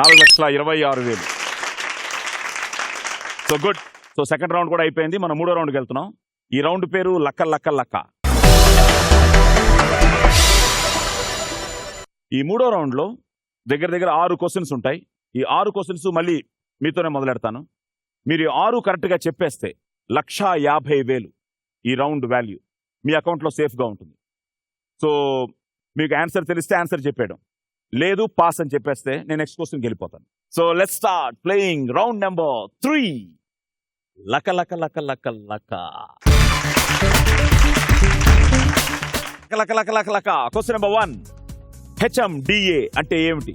4,26,000. So good. So second round కూడా అయిపోయింది, మనం మూడో రౌండ్కి వెళ్తున్నాం. ఈ రౌండ్ పేరు లక్క లక్క లక్క. ఈ మూడో రౌండ్లో దగ్గర దగ్గర 6 క్వశ్చన్స్ ఉంటాయి. ఈ 6 క్వశ్చన్స్ మళ్ళీ మీతోనే మొదలెడతాను. మీరు 6 కరెక్ట్గా చెప్పేస్తే 1,50,000 ఈ రౌండ్ వాల్యూ మీ అకౌంట్లో సేఫ్గా ఉంటుంది. సో మీకు ఆన్సర్ తెలిస్తే ఆన్సర్ చెప్పేయడం, లేదు పాస్ అని చెప్పేస్తే నేను నెక్స్ట్ క్వశ్చన్కి వెళ్ళిపోతాను. So let's start playing round number 3. లక లక లక లక లక లక లక లక లక. Question number 1. HMDA అంటే ఏమిటి?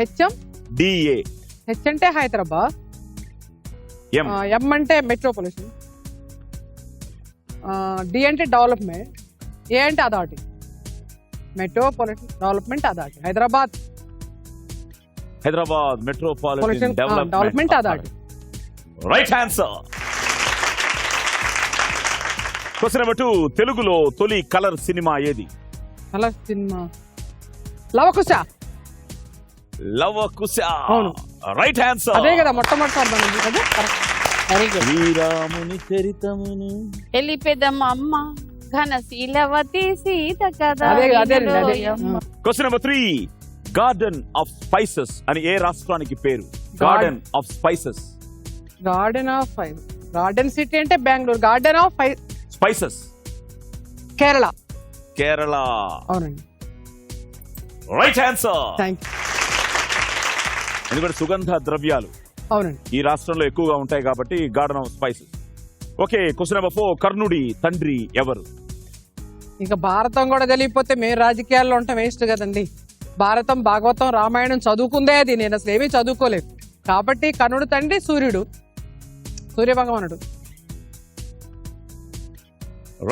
HM DA. హెచ్ అంటే హైదరాబాద్, ఎం ఎం అంటే మెట్రోపాలిటన్, డి అంటే డెవలప్మెంట్, ఏ అంటే authority. Metropolitan development authority, Hyderabad metropolitan development authority. Right answer. Question number 2. తెలుగులో తొలి కలర్ సినిమా ఏది? Colour cinema Lavakusa. లవకుశ. అవును. Right answer. అదే కదా మొట్టమొదటి కదా. Very good. శ్రీరాముని చరితమును వెళ్ళిపోదాం అమ్మ ఘనశీలవతి సీత కదా. అదే. Question number 3. Garden of spices అని ఏ రాష్ట్రానికి పేరు? Garden of spices. Garden of garden city అంటే Bengaluru. Garden of spices Kerala. Kerala. అవునండి. Right answer. Thank you. ఎందుకంటే సుగంధ ద్రవ్యాలు అవునండి ఈ రాష్ట్రంలో ఎక్కువగా ఉంటాయి కాబట్టి garden of spices. Okay. Question number 4. కర్ణుడి తండ్రి ఎవరు? ఇక భారతం కూడా తెలియకపోతే మేము రాజకీయాల్లో ఉంటాం వేస్ట్ కదండి. భారతం, భాగవతం, రామాయణం చదువుకుందే అది. నేను అసలు ఏమీ చదువుకోలేదు కాబట్టి కర్ణుడు తండ్రి సూర్యుడు, సూర్య భగవానుడు.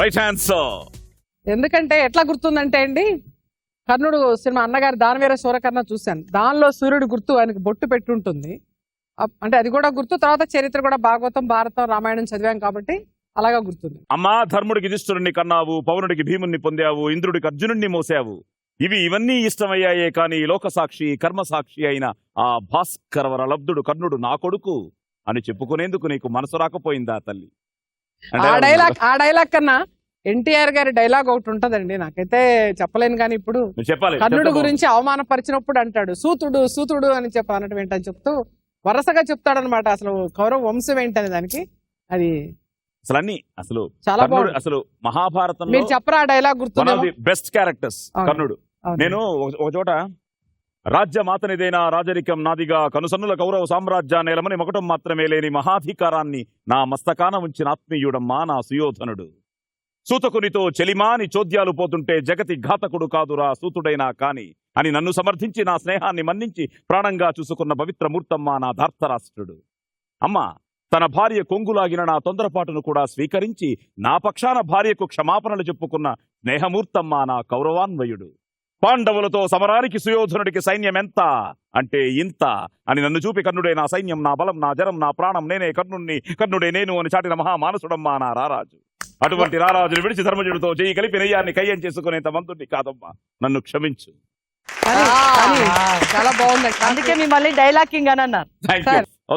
Right answer. ఎందుకంటే ఎట్లా గుర్తుందంటే అండి, కర్ణుడు సినిమా అన్నగారి దానవీర సూరకర్ణ చూశాను, దానిలో సూర్యుడు గుర్తు ఆయనకు బొట్టు పెట్టుంటుంది. అంటే అది కూడా గుర్తు. తర్వాత చరిత్ర కూడా భాగవతం, భారతం, రామాయణం చదివాం కాబట్టి అలాగా గుర్తుంది. అమ్మా, ధర్ముడికి యుధిష్ఠురుణ్ణి కన్నావు, పవనుడికి భీముణ్ణి పొందావు, ఇంద్రుడికి అర్జునుణ్ణి మోసావు. ఇవన్నీ ఇష్టమయ్యాయే కానీ లోకసాక్షి కర్మసాక్షి అయిన ఆ భాస్కరవర లబ్ధుడు కర్ణుడు నా కొడుకు అని చెప్పుకునేందుకు నీకు మనసు రాకపోయిందా తల్లి? ఆ డైలాగ్ కన్నా ఎన్టీఆర్ గారి డైలాగ్ ఒకటి ఉంటదండి, నాకైతే చెప్పలేను కానీ ఇప్పుడు చెప్పాలి. కర్ణుడు గురించి అవమానపరిచినప్పుడు అంటాడు సూతుడు సూతుడు అని అనటం ఏంటని చెప్తూ వరుసగా చెప్తాడనమాట. అసలు కౌరవ వంశం ఏంటనే దానికి అది అసలు అన్ని అసలు చాలా బాగుంది. అసలు మహాభారతంలో మీరు చెప్పరా డైలాగ్ గుర్తు? బెస్ట్ క్యారెక్టర్స్ కర్ణుడు. నేను ఒక చోట రాజ్యమాతనిదైనా రాజరికం నాదిగా కనుసన్నుల కౌరవ సామ్రాజ్యానేలమని మొకటం మాత్రమే లేని మహాధికారాన్ని నా మస్తకాన ఉంచిన ఆత్మీయుడమ్మా నా సుయోధనుడు. సూతకునితో చెలిమాని చోద్యాలు పోతుంటే జగతి ఘాతకుడు కాదురా సూతుడైనా కాని అని నన్ను సమర్థించి నా స్నేహాన్ని మన్నించి ప్రాణంగా చూసుకున్న పవిత్రమూర్తమ్మ నా ధార్తరాష్ట్రుడు. అమ్మ తన భార్య కొంగులాగిన నా తొందరపాటును కూడా స్వీకరించి నా పక్షాన భార్యకు క్షమాపణలు చెప్పుకున్న స్నేహమూర్తమ్మ నా కౌరవాన్వయుడు. పాండవులతో సమరానికి సుయోధనుడికి సైన్యం ఎంత అంటే ఇంత అని నన్ను చూపి కర్ణుడే నా సైన్యం, నా బలం, నా జరం, నా ప్రాణం, నేనే కర్ణుణ్ణి, కర్ణుడే నేను అని చాటిన మహామానసుడమ్మా నా రారాజు. అటువంటి రారాజును విడిచి ధర్మజుడితో చెయ్యి కలిపి నెయ్యాన్ని కయ్యం చేసుకునేంత మంతుడిని కాదమ్మా, నన్ను క్షమించు. చాలా బాగుంది. అందుకే మిమ్మల్ని డైలాగ్ కింగ్ అని అన్నారు.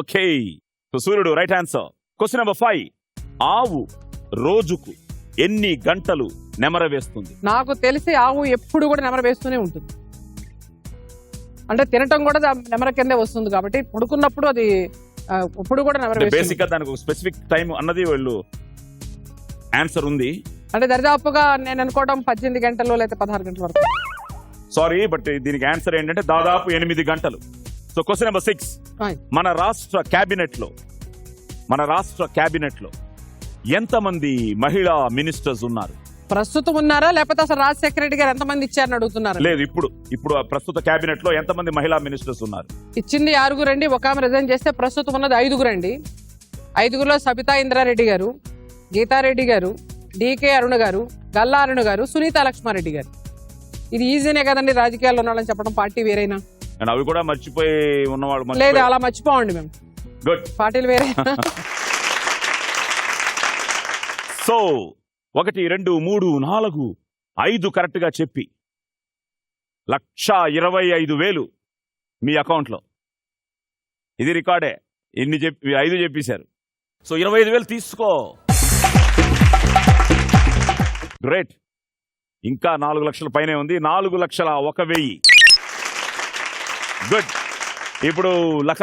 ఓకే, సూర్యుడు రైట్ ఆన్సర్. Question number 5. ఆవు రోజుకు ఎన్ని గంటలు నెమర వేస్తుంది? నాకు తెలిసి ఆవు ఎప్పుడు కూడా నెమర వేస్తూనే ఉంటుంది. అంటే తినటం కూడా నెమర కిందే వస్తుంది కాబట్టి పడుకున్నప్పుడు అది ఎప్పుడు కూడా నెమర వేస్తుంది. బేసిక్ గా దానికి స్పెసిఫిక్ టైం అన్నది వాళ్ళు ఆన్సర్ ఉంది. అంటే దరిదాపుగా నేను అనుకోవడం 18 గంటలు లేదా 16 గంటల వరకు. సారీ, బట్ దీనికి ఆన్సర్ ఏంటంటే దాదాపు 8 గంటలు. So question number 6. మన రాష్ట్ర క్యాబినెట్ లో ఎంతమంది మహిళా మినిస్టర్స్ ఉన్నారు? ప్రస్తుతం ఉన్నారా లేకపోతే అసలు రాజశేఖర రెడ్డి గారు ఎంతమంది ఇచ్చారని అడుగుతున్నారు? లేదు, ఇప్పుడు ప్రస్తుత క్యాబినెట్ లో ఎంతమంది మహిళా మినిస్టర్స్ ఉన్నారు? ఇచ్చింది 6 అండి. ఒక ఆమె రిజైన్ చేస్తే ప్రస్తుతం ఉన్నది 5 అండి. 5లో సబితా ఇంద్రారెడ్డి గారు, గీతారెడ్డి గారు, డికే అరుణ గారు, గల్లా అరుణ గారు, సునీత లక్ష్మారెడ్డి గారు. ఇది ఈజీనే కదండి రాజకీయాల్లో ఉన్నాడని చెప్పడం. పార్టీ వేరైనా అవి కూడా మర్చిపోయి ఉన్నవాళ్ళు లేదు, అలా మర్చిపోండి మేము. గుడ్. పార్టీలు వేరే. సో 1, 2, 3, 4, 5 కరెక్ట్ గా చెప్పి 1,25,000 మీ అకౌంట్ లో. ఇది రికార్డే. 5 చెప్పేశారు. సో 25,000 తీసుకో. గ్రేట్. ఇంకా 4 లక్షల పైనే ఉంది. 4,01,000. గుడ్. ఇప్పుడు లక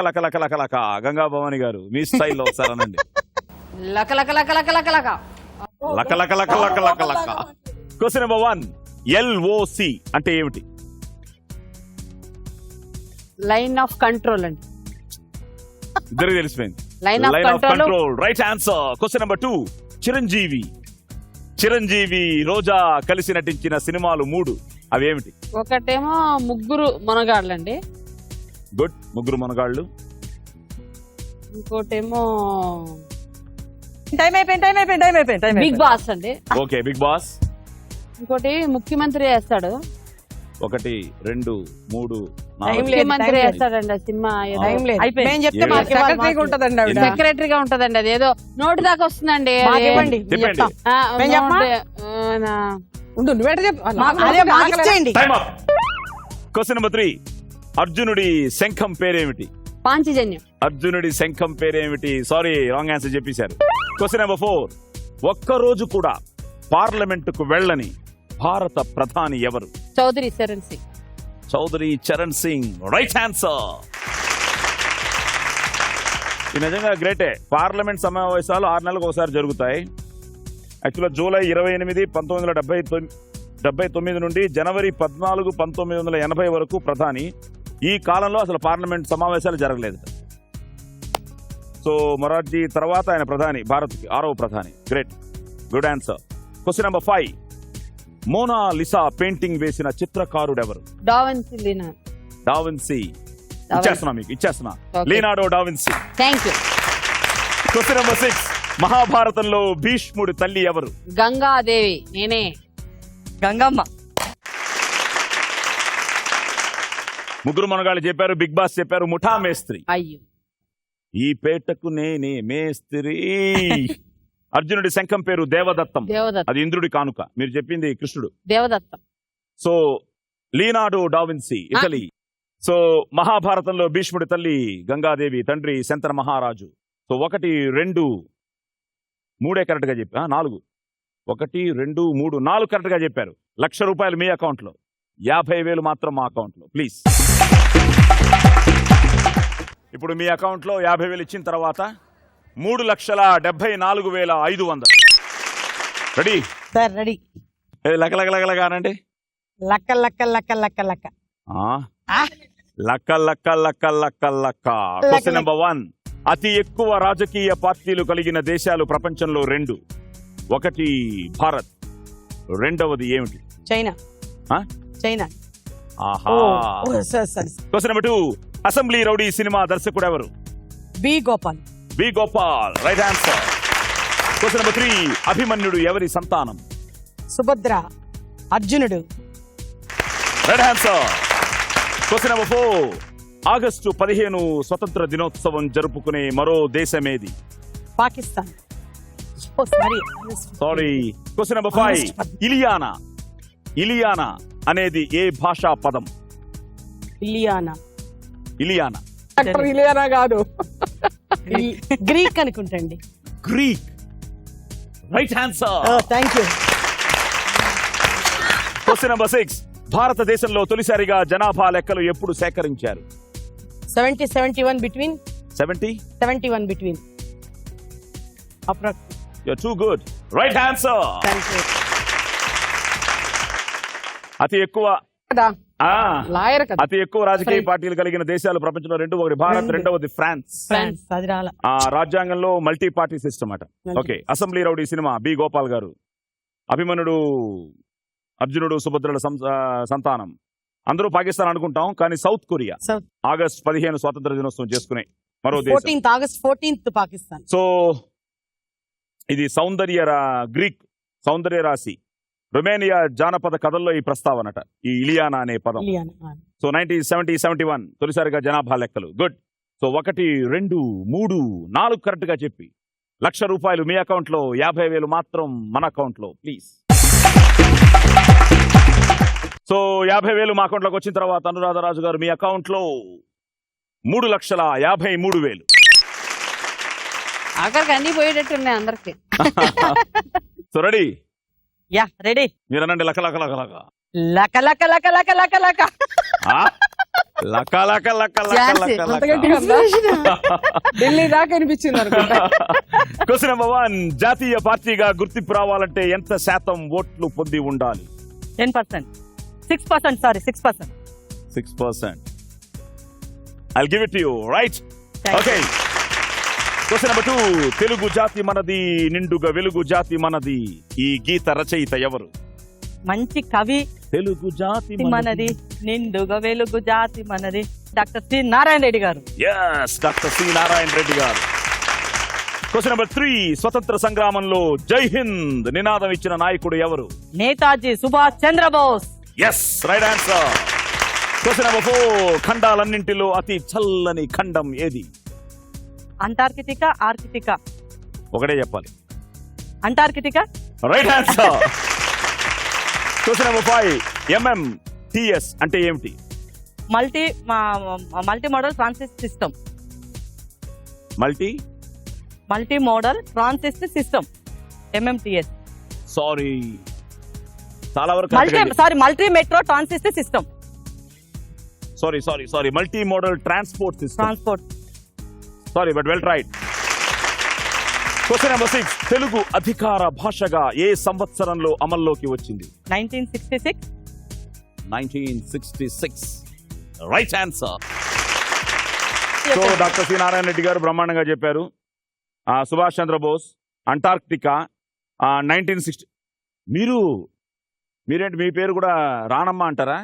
గంగా భవాని గారు మీ స్టైల్లో ఒకసారి అనండి. లక లక లక లక లక లక లక. Question number 1. LOC అంటే ఏమిటి? లైన్ ఆఫ్ కంట్రోల్ అండి. ఇద్దరికి తెలిసిపోయింది. Line of control. Right answer. Question number 2. Chiranjeevi Roja కలిసి నటించిన సినిమాలు 3. అవి ఏమిటి? ఒకటేమో ముగ్గురు మునగాళ్ళండి. గుడ్. ముగ్గురు మునగాళ్ళు. ఇంకోటేమో టైం అయిపోయింది. బిగ్ బాస్ అండి. Okay, big boss. ఇంకోటి ముఖ్యమంత్రి చేస్తాడు. 1, 2, 3, 4. ముఖ్యమంత్రి చేస్తాడండి ఆ సినిమా. మేము చెప్తే మాకు సెక్రటరీగా ఉంటదండి ఆవిడ. సెక్రటరీగా ఉంటదండి. అది ఏదో నోటి దాకా వస్తుందండి. ఇవ్వండి. చెప్పండి. ఉండు, నువ్వేట చెప్పు. Question number 3. అర్జునుడి శంఖం పేరేమిటి? పాంచజన్యం. అర్జునుడి శంఖం పేరేమిటి? సారీ, రాంగ్ ఆన్సర్ చెప్పేశారు. Question number 4. ఒక్కరోజు కూడా పార్లమెంటుకు వెళ్ళని భారత ప్రధాని ఎవరు? చౌదరి చరణ్ సింగ్. Right answer. ఇది నిజంగా గ్రేటే. పార్లమెంట్ సమావేశాలు 6 నెలలకు ఒకసారి జరుగుతాయి. యాక్చువల్గా జూలై 28, 1979 నుండి జనవరి 14, 1980 వరకు ప్రధాని. ఈ కాలంలో అసలు పార్లమెంట్ సమావేశాలు జరగలేదు. సో మొరార్జీ తర్వాత ఆయన ప్రధాని, భారత్కి 6వ ప్రధాని. Great. Good answer. Question number 5. Mona Lisa painting వేసిన చిత్రకారుడెవరు? డావిన్సీ. ఇచ్చేస్తున్నా. Leonardo da Vinci. Thank you. Question number 6. మహాభారతంలో భీష్ముడి తల్లి ఎవరు? గంగాదేవి. నేనే. గంగమ్మ. ముగ్గురు మనగాళ్ళు చెప్పారు. బిగ్ బాస్ చెప్పారు. ముఠా మేస్త్రి. అయ్యో, ఈ పేటకు నేనే మేస్త్రి. అర్జునుడి శంఖం పేరు దేవదత్తం. అది ఇంద్రుడి కానుక. మీరు చెప్పింది కృష్ణుడు. Devadattam. So Leonardo da Vinci, Italy. So మహాభారతంలో భీష్ముడి తల్లి గంగాదేవి, తండ్రి శంతన మహారాజు. సో 1, 2, 3 కరెక్ట్ గా చెప్పా. 4. 1, 2, 3, 4 కరెక్ట్ గా చెప్పారు. ₹1,00,000 మీ అకౌంట్ లో, 50,000 మాత్రం మా అకౌంట్ లో. ప్లీజ్. ఇప్పుడు మీ అకౌంట్ లో 50,000 ఇచ్చిన తర్వాత 3,74,500. రెడీ? Sir ready. లక్కలకలకలగానండి. లక్క. లక్క. Question number 1. అతి ఎక్కువ రాజకీయ పార్టీలు కలిగిన దేశాలు ప్రపంచంలో 2. ఒకటి భారత్, రెండవది ఏమిటి? చైనా. ఆ? చైనా. ఆహా. సరే. Question number 2, assembly rowdy cinema దర్శకుడు ఎవరు? B Gopal. B Gopal, right answer. Question number 3, అభిమన్యుడు ఎవరి సంతానం? సుభద్ర. అర్జునుడు. Right answer. Question number 4, August 15 స్వతంత్ర దినోత్సవం జరుపుకునే మరో దేశమేది? Pakistan. Sorry. Question number 5, Ileana. Ileana అనేది ఏ భాషా పదం? ఇలియానా. ఇలియానా. డాక్టర్ ఇలియానా కాదు, గ్రీక్ అనుకుంటండి. Greek, right answer. Thank you. Question number 6, భారతదేశంలో తొలిసారిగా జనాభా లెక్కలు ఎప్పుడు సేకరించారు? 71 between. 70? 71 between. Approximate. You're too good. Right answer. Thank you. అతి ఎక్కువ కదా ఆ, లాయర్ కదా. అతి ఎక్కువ రాజకీయ పార్టీలు కలిగిన దేశాలు ప్రపంచంలో రెండు. ఒకటి భారత్, రెండవది ఫ్రాన్స్. ఫ్రాన్స్. అది రాలా. ఆ రాజ్యాంగంలో మల్టీ పార్టీ సిస్టమ్ అట. ఓకే. అసెంబ్లీ రౌడీ సినిమా బి గోపాల్ గారు. అభిమన్యుడు, అర్జునుడు, సుభద్రల సంతానం. అందరూ పాకిస్తాన్ అనుకుంటాం, కానీ సౌత్ కొరియా. South. ఆగస్ట్ 15 స్వాతంత్ర దినోత్సవం చేసుకునే మరో దేశం. 14th August 14th Pakistan. So ఇది గ్రీక్ సౌందర్య రాశి. రొమేనియా జానపద కథల్లో ఈ ప్రస్తావనట, ఈ ఇలియానా అనే పదం. ఇలియానా. సో 1970-71 తొలిసారిగా జనాభా లెక్కలు. గుడ్. సో 1, 2, 3, 4 కరెక్ట్ గా చెప్పి ₹1,00,000 మీ అకౌంట్ లో, 50,000 మాత్రం మన అకౌంట్ లో ప్లీజ్. సో 50,000 మా అకౌంట్ లోకి వచ్చిన తర్వాత అనురాధరాజు గారు మీ అకౌంట్ లో 3,53,000. ఆఖరికి అన్ని పోయేటట్టున్నాయి అందరికి. So ready? Yeah ready. మీరు అనండి లక లక లక లక. లక లక లక లక లక లక. ఆ? లక లక లక లక ఝాన్సీ, లక అంత లక. గట్టిగా ఉందా? ఢిల్లీ దాకా అనిపించింది అనుకుంటా. క్వశ్చన్ నెంబర్ 1, జాతీయ పార్టీగా గుర్తింపు రావాలంటే ఎంత శాతం ఓట్లు పొంది ఉండాలి? 10%. 6%. Sorry 6%. 6%. I'll give it to you, right? Thank you. Okay. Question number 2, Telugu జాతి మనది, నిండుగా వెలుగు జాతి మనది. ఈ గీత రచయిత ఎవరు? మంచి కవి. తెలుగు జాతి మనది, నిండుగా వెలుగు జాతి మనది. డాక్టర్ సి నారాయణ రెడ్డి గారు. yes doctor C Narayana Reddy గారు. క్వశ్చన్ నెంబర్ 3, స్వతంత్ర సంగ్రామంలో జై హింద్ నినాదం ఇచ్చిన నాయకుడు ఎవరు? Netaji Subhash Chandrabose. Yes, right answer. Question number 4, ఖండాలన్నింటిలో అతి చల్లని ఖండం ఏది? Antarctica, Arctica. ఒకటే చెప్పాలి. Antarctica. Right answer. Question number 5, MMTS అంటే ఏమిటి? Multi modal transit system. Multi modal transit system, MMTS. Sorry, చాలా వరకు multi metro transit system. Sorry multi modal transport system. Transport. Sorry but well tried. Question number 6, Telugu అధికార భాషగా ఏ సంవత్సరంలో అమల్లోకి వచ్చింది? 1966. 1966. Right answer. So doctor C Narayana Reddy garu బ్రహ్మాండంగా చెప్పారు. సుభాష్ చంద్రబోస్, అంటార్క్టికా, 1960. మీరేంటి మీ పేరు కూడా రాణమ్మ అంటారా?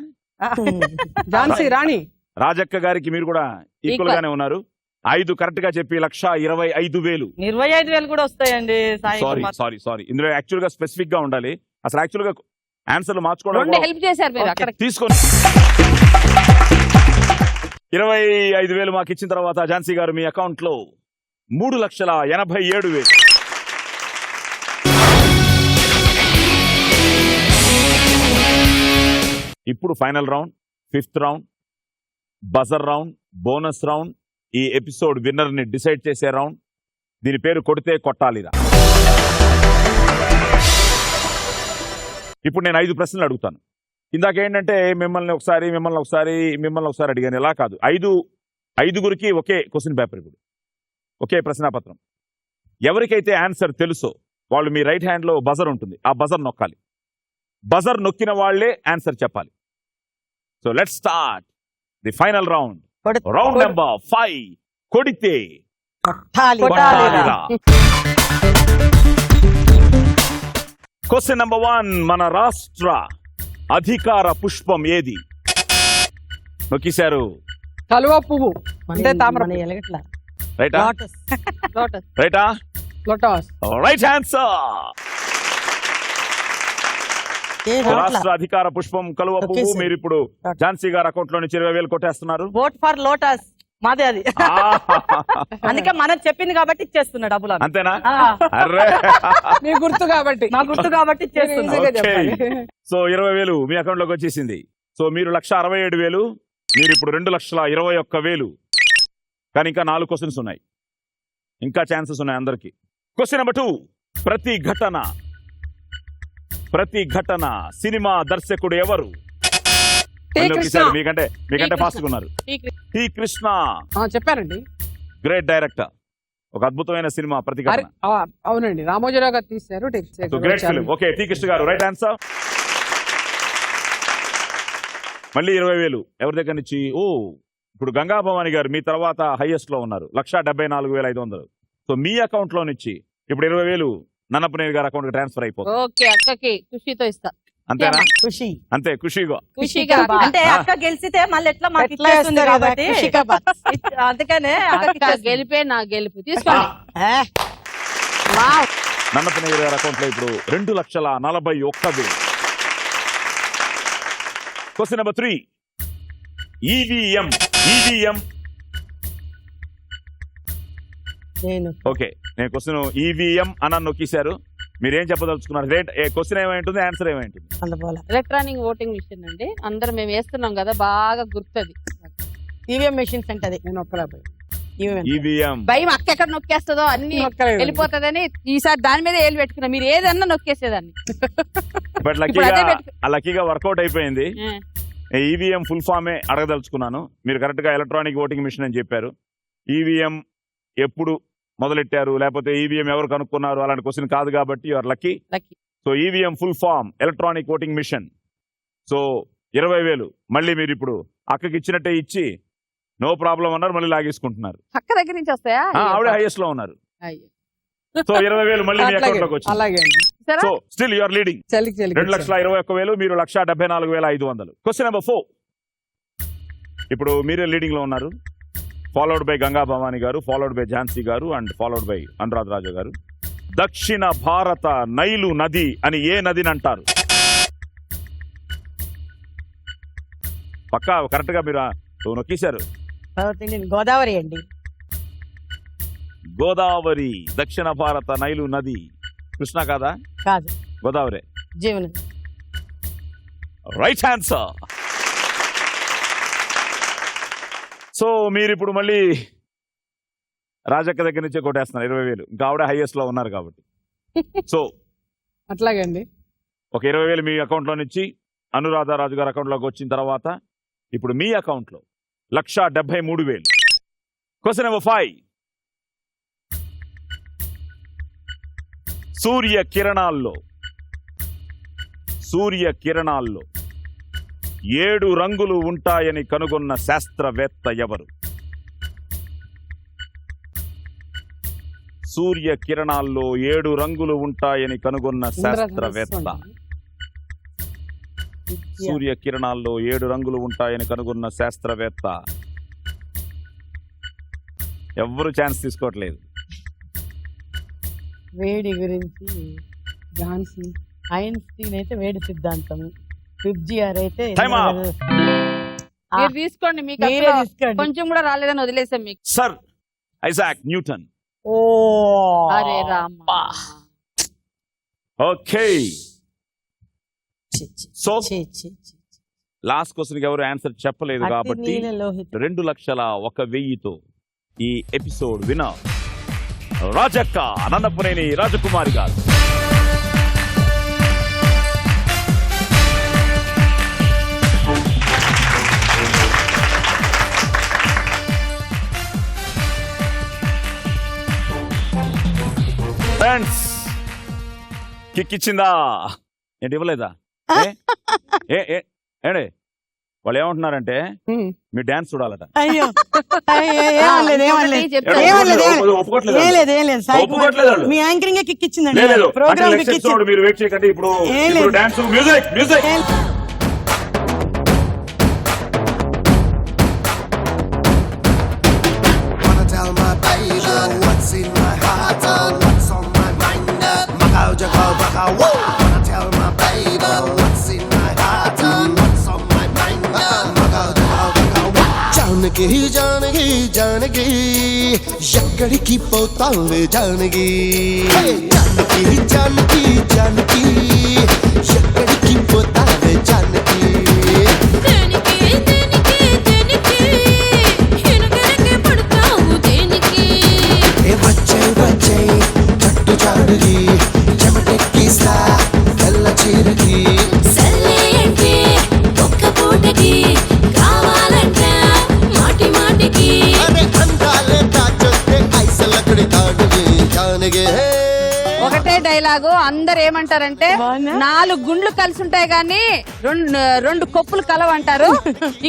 ఝాన్సీ రాణి. రాజక్క గారికి మీరు కూడా ఈక్వల్ గానే ఉన్నారు. 5 కరెక్ట్ గా చెప్పి 1,25,000. 25,000 కూడా వస్తాయండి. సాయి కుమార్. సారీ ఇందులో యాక్చువల్ గా స్పెసిఫిక్ గా ఉండాలి. అసలు యాక్చువల్ గా ఆన్సర్లు మార్చుకోవడం రెండు హెల్ప్ చేశారు మీరు Okay. అక్కడ. తీసుకొని 25,000 మాకు ఇచ్చిన తర్వాత ఝాన్సీ గారు మీ అకౌంట్ లో 3,87,000. ఇప్పుడు final round, 5th round, buzzer round, bonus round, ఈ ఎపిసోడ్ విన్నర్ ని డిసైడ్ చేసే రౌండ్. దీని పేరు కొడితే కొట్టాలిరా. ఇప్పుడు నేను 5 ప్రశ్నలు అడుగుతాను. ఇందాక ఏంటంటే మిమ్మల్ని ఒకసారి అడిగాను. ఎలా కాదు, 5గురికి ఒకే క్వశ్చన్ పేపర్, ఇప్పుడు ఒకే ప్రశ్నాపత్రం. ఎవరికైతే ఆన్సర్ తెలుసో వాళ్ళు మీ రైట్ హ్యాండ్ లో బజర్ ఉంటుంది, ఆ బజర్ నొక్కాలి. బజర్ నొక్కిన వాళ్లే ఆన్సర్ చెప్పాలి. So let's start the final round. Round number 5, కొడితే కొట్టాలి. కొట్టాలిరా. క్వశ్చన్ నెంబర్ 1, మన రాష్ట్ర అధికార పుష్పం ఏది? నొక్కిశారు. కలువ పువ్వు అంటే తామర మన ఎలగట్ల రైటా? లోటస్. లోటస్. రైటా? లోటస్. Right answer. ఏ లోట్ల? రాష్ట్ర అధికార పుష్పం కలువ పువ్వు. నొక్కేశారు. మీరు ఇప్పుడు ఝాన్సీ గారు అకౌంట్ లో నుంచి 20,000 కొట్టేస్తున్నారు. ఓట్ ఫర్ లోటస్ మాదే అది. అందుకే మనం చెప్పింది కాబట్టి ఇచ్చేస్తున్నా డబ్బులు అని. అంతేనా? ఆ, అర్రే. నీ గుర్తు కాబట్టి నా గుర్తు కాబట్టి ఇచ్చేస్తున్నా. ఈజీగా Okay. చెప్పాలి. సో 20,000 మీ అకౌంట్ లోకి వచ్చేసింది. సో మీరు 1,67,000, మీరు ఇప్పుడు 2,21,000. కానీ ఇంకా 4 క్వశ్చన్స్ ఉన్నాయి, ఇంకా ఛాన్సెస్ ఉన్నాయి అందరికి. క్వశ్చన్ నెంబర్ 2, ప్రతి ఘటన సినిమా దర్శకుడు ఎవరు? టీ మళ్ళీ కృష్ణ. ఒకసారి మీకంటే కృష్ణ. ఫాస్ట్ గా ఉన్నారు. టి కృష్ణ, చెప్పారండి. Great director. ఒక అద్భుతమైన సినిమా ప్రతి అరే, ఘటన. అవునండి, రామోజీరావు గారు తీశారు. So great film. Okay, T Krishna గారు రైట్ ఆన్సర్. మళ్ళీ 20,000 ఎవరి దగ్గర నుంచి? ఇప్పుడు గంగా భవాని గారు మీ తర్వాత హైయెస్ట్ లో ఉన్నారు, 1,74,500. సో మీ అకౌంట్ లో నుంచి ఇప్పుడు 20,000 నన్నపనేని గారి అకౌంట్ కి ట్రాన్స్ఫర్ అయిపోతుంది. ఓకే, అక్కకి ఖుషితో ఇస్తా. అంతేనా? ఖుషి. అంతే, ఖుషిగా. ఖుషిగా అంటే అక్క గెలిచితే మళ్ళీ ఎట్లా మాకు ఎట్లా ఇచ్చేస్తుంది వేస్తారు కదా, కాబట్టి ఖుషిగా బాత్. అందుకనే అక్కకి అక్క ఇచ్చేస్తుంది. గెలిపే నా గెలుపు. తీసుకోండి. ఏ, వావ్. నన్నపనేని గారి అకౌంట్ లో ఇప్పుడు 2,41,000. Question number 3, EVM. నేను ఓకే, నేను క్వశ్చన్ ఈవీఎం అని నొక్కేశారు. మీరేం చెప్పదలుచుకున్నారు? క్వశ్చన్ ఏమైంటుంది, ఆన్సర్ ఏమైంటుంది? అందుపోలే ఎలక్ట్రానిక్ ఓటింగ్ మిషన్ అండి. అందరం మేము వేస్తున్నాం కదా, బాగా గుర్తది. ఈవీఎం మెషిన్స్ అంటే అది. నేను ఒక్కలేకపోయి ఈవీఎం. భయం అక్క ఎక్కడ నొక్కేస్తుందో అన్ని నొక్కలేదు. వెళ్ళిపోతుందని ఈసారి దాని మీద ఏళ్ళు పెట్టుకున్నా. మీరు ఏదన్నా నొక్కేసేదాన్ని. బట్ ఇప్పుడు అదే లక్కీగా వర్కౌట్ అయిపోయింది. ఆ. ఈవీఎం ఫుల్ ఫామే అడగదలుచుకున్నాను. మీరు కరెక్ట్ గా ఎలక్ట్రానిక్ ఓటింగ్ మిషన్ అని చెప్పారు. ఈవీఎం ఎప్పుడు మొదలెట్టారు, లేకపోతే ఈవీఎం ఎవరు కనుక్కున్నారు, అలాంటి క్వశ్చన్ కాదు కాబట్టి your lucky. Lucky. So EVM full form electronic voting machine. So 20,000 మళ్ళీ మీరు ఇప్పుడు అక్కకి ఇచ్చినట్టే ఇచ్చి నో ప్రాబ్లం అన్నారు, మళ్ళీ లాగేసుకుంటున్నారు. అక్క దగ్గర నుంచి వస్తాయా? ఆవిడ హైయెస్ట్ లో ఉన్నారు. అయ్యో. సో 20,000 మళ్ళీ మీ అకౌంట్ లోకి వచ్చింది. అలాగే అండి. సరే. So still you're leading. చలికి 2,21,000, మీరు 1,74,500. క్వశ్చన్ నెంబర్ 4, ఇప్పుడు మీరే లీడింగ్ లో ఉన్నారు. ఫాలోడ్ బై గంగా భవాని గారు, ఫాలోడ్ బై ఝాన్సీ గారు, అండ్ ఫాలోడ్ బై అనురాధ రాజా గారు. దక్షిణ భారత నైలు నది అని ఏ నదిని అంటారు? పక్కా కరెక్ట్ గా మీరు నొక్కేశారు. సౌత్ ఇండియన్ గోదావరి అండి. గోదావరి. దక్షిణ భారత నైలు నది కృష్ణ కాదా? కాదు, గోదావరి. జీవన. Right answer. సో మీరు ఇప్పుడు మళ్ళీ రాజక్క దగ్గర నుంచే కొట్టేస్తున్నారు 20,000. ఇంకా ఆవిడ హైయెస్ట్ లో ఉన్నారు కాబట్టి. సో అట్లాగే అండి. ఒక 20,000 మీ అకౌంట్ లో నుంచి అనురాధ రాజు గారి అకౌంట్ లోకి వచ్చిన తర్వాత ఇప్పుడు మీ అకౌంట్ లో 1,73,000. క్వశ్చన్ నెంబర్ 5, సూర్య కిరణాల్లో 7 రంగులు ఉంటాయని కనుగొన్న శాస్త్రవేత్త ఎవరు? సూర్య కిరణాల్లో 7 రంగులు ఉంటాయని కనుగొన్న శాస్త్రవేత్త. సూర్య కిరణాల్లో 7 రంగులు ఉంటాయని కనుగొన్న శాస్త్రవేత్త ఎవ్వరు ఛాన్స్ తీసుకోవట్లేదు. వేడి గురించి ఝాన్సీ. ఐన్స్టీన్ అయితే వేడి సిద్ధాంతం, ఫిబ్జిఆర్ అయితే Time out. మీరు తీసుకోండి. మీకు మీరే అసలు తీసుకోండి. కొంచెం కూడా రాలేదని వదిలేసాం మీకు. Sir Isaac Newton. ఓ అరే రామ. ఓకే, చి, చి, సో చి, చి, చి. లాస్ట్ క్వశ్చన్ కి ఎవరు ఆన్సర్ చెప్పలేదు అతి కాబట్టి నీల లోహిత. 2,01,000తో ఈ ఎపిసోడ్ విన్నర్ రాజక్క నన్నపనేని రాజకుమారి గారు. ఫ్రెండ్స్, కిక్ ఇచ్చిందా? ఏంటి ఇవ్వలేదా? ఏండి వాళ్ళు ఏమంటున్నారంటే మీ డాన్స్ చూడాలట. అయ్యో ఏం లేదు చెప్తారు. ఒప్పుకోవట్లేదు. ఏం లేదు ఒప్పుకోవట్లేదు వాళ్ళు. మీ యాంకరింగ్ కిక్ ఇచ్చిందండి లేదు ప్రోగ్రామ్ next కిక్ episode మీరు వెయిట్ చేయకండి. ఇప్పుడు ఏం లేదు. Dance music music. Wanna tell my baby what's in my heart, what's on my mind. Macau jagao baka woo. Wanna tell my baby what's in my heart, what's on my mind. Macau jagao baka woo. Janaki Janaki Janaki ఎక్కడికి పోతావే जानकी जानकी जानकी जानकी ఎక్కడికి పోతావే जानकी దేనికి దేనికి దేనికి హినగరకే పడతావు దేనికి ఏ వచ్చే వచ్చే చట్టు చాడుకి చెమటెక్కిస్తా తెల్ల చీరకి సల్లే అంటే ఒక్క పూటకి కావాలంట మాటి మాటికి అరే అందాలే దాచొస్తే ఐసలక్కడి తాడుకి జానగే ఒకటే డైలాగు. అందరు ఏమంటారంటే 4 గుండ్లు కలిసి ఉంటాయి కానీ రెండు కొప్పులు కలవంటారు.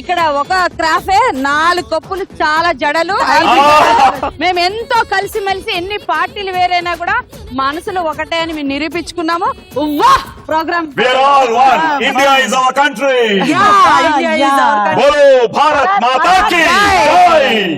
ఇక్కడ ఒక క్రాఫే 4 కొప్పులు చాలా జడలు. మేము ఎంతో కలిసిమెలిసి ఎన్ని పార్టీలు వేరైనా కూడా మనసులో ఒకటే అని మేము నిరూపించుకున్నాము. Programme We are all one. India is our country. India is our country. Bolo Bharat Mata ki jai.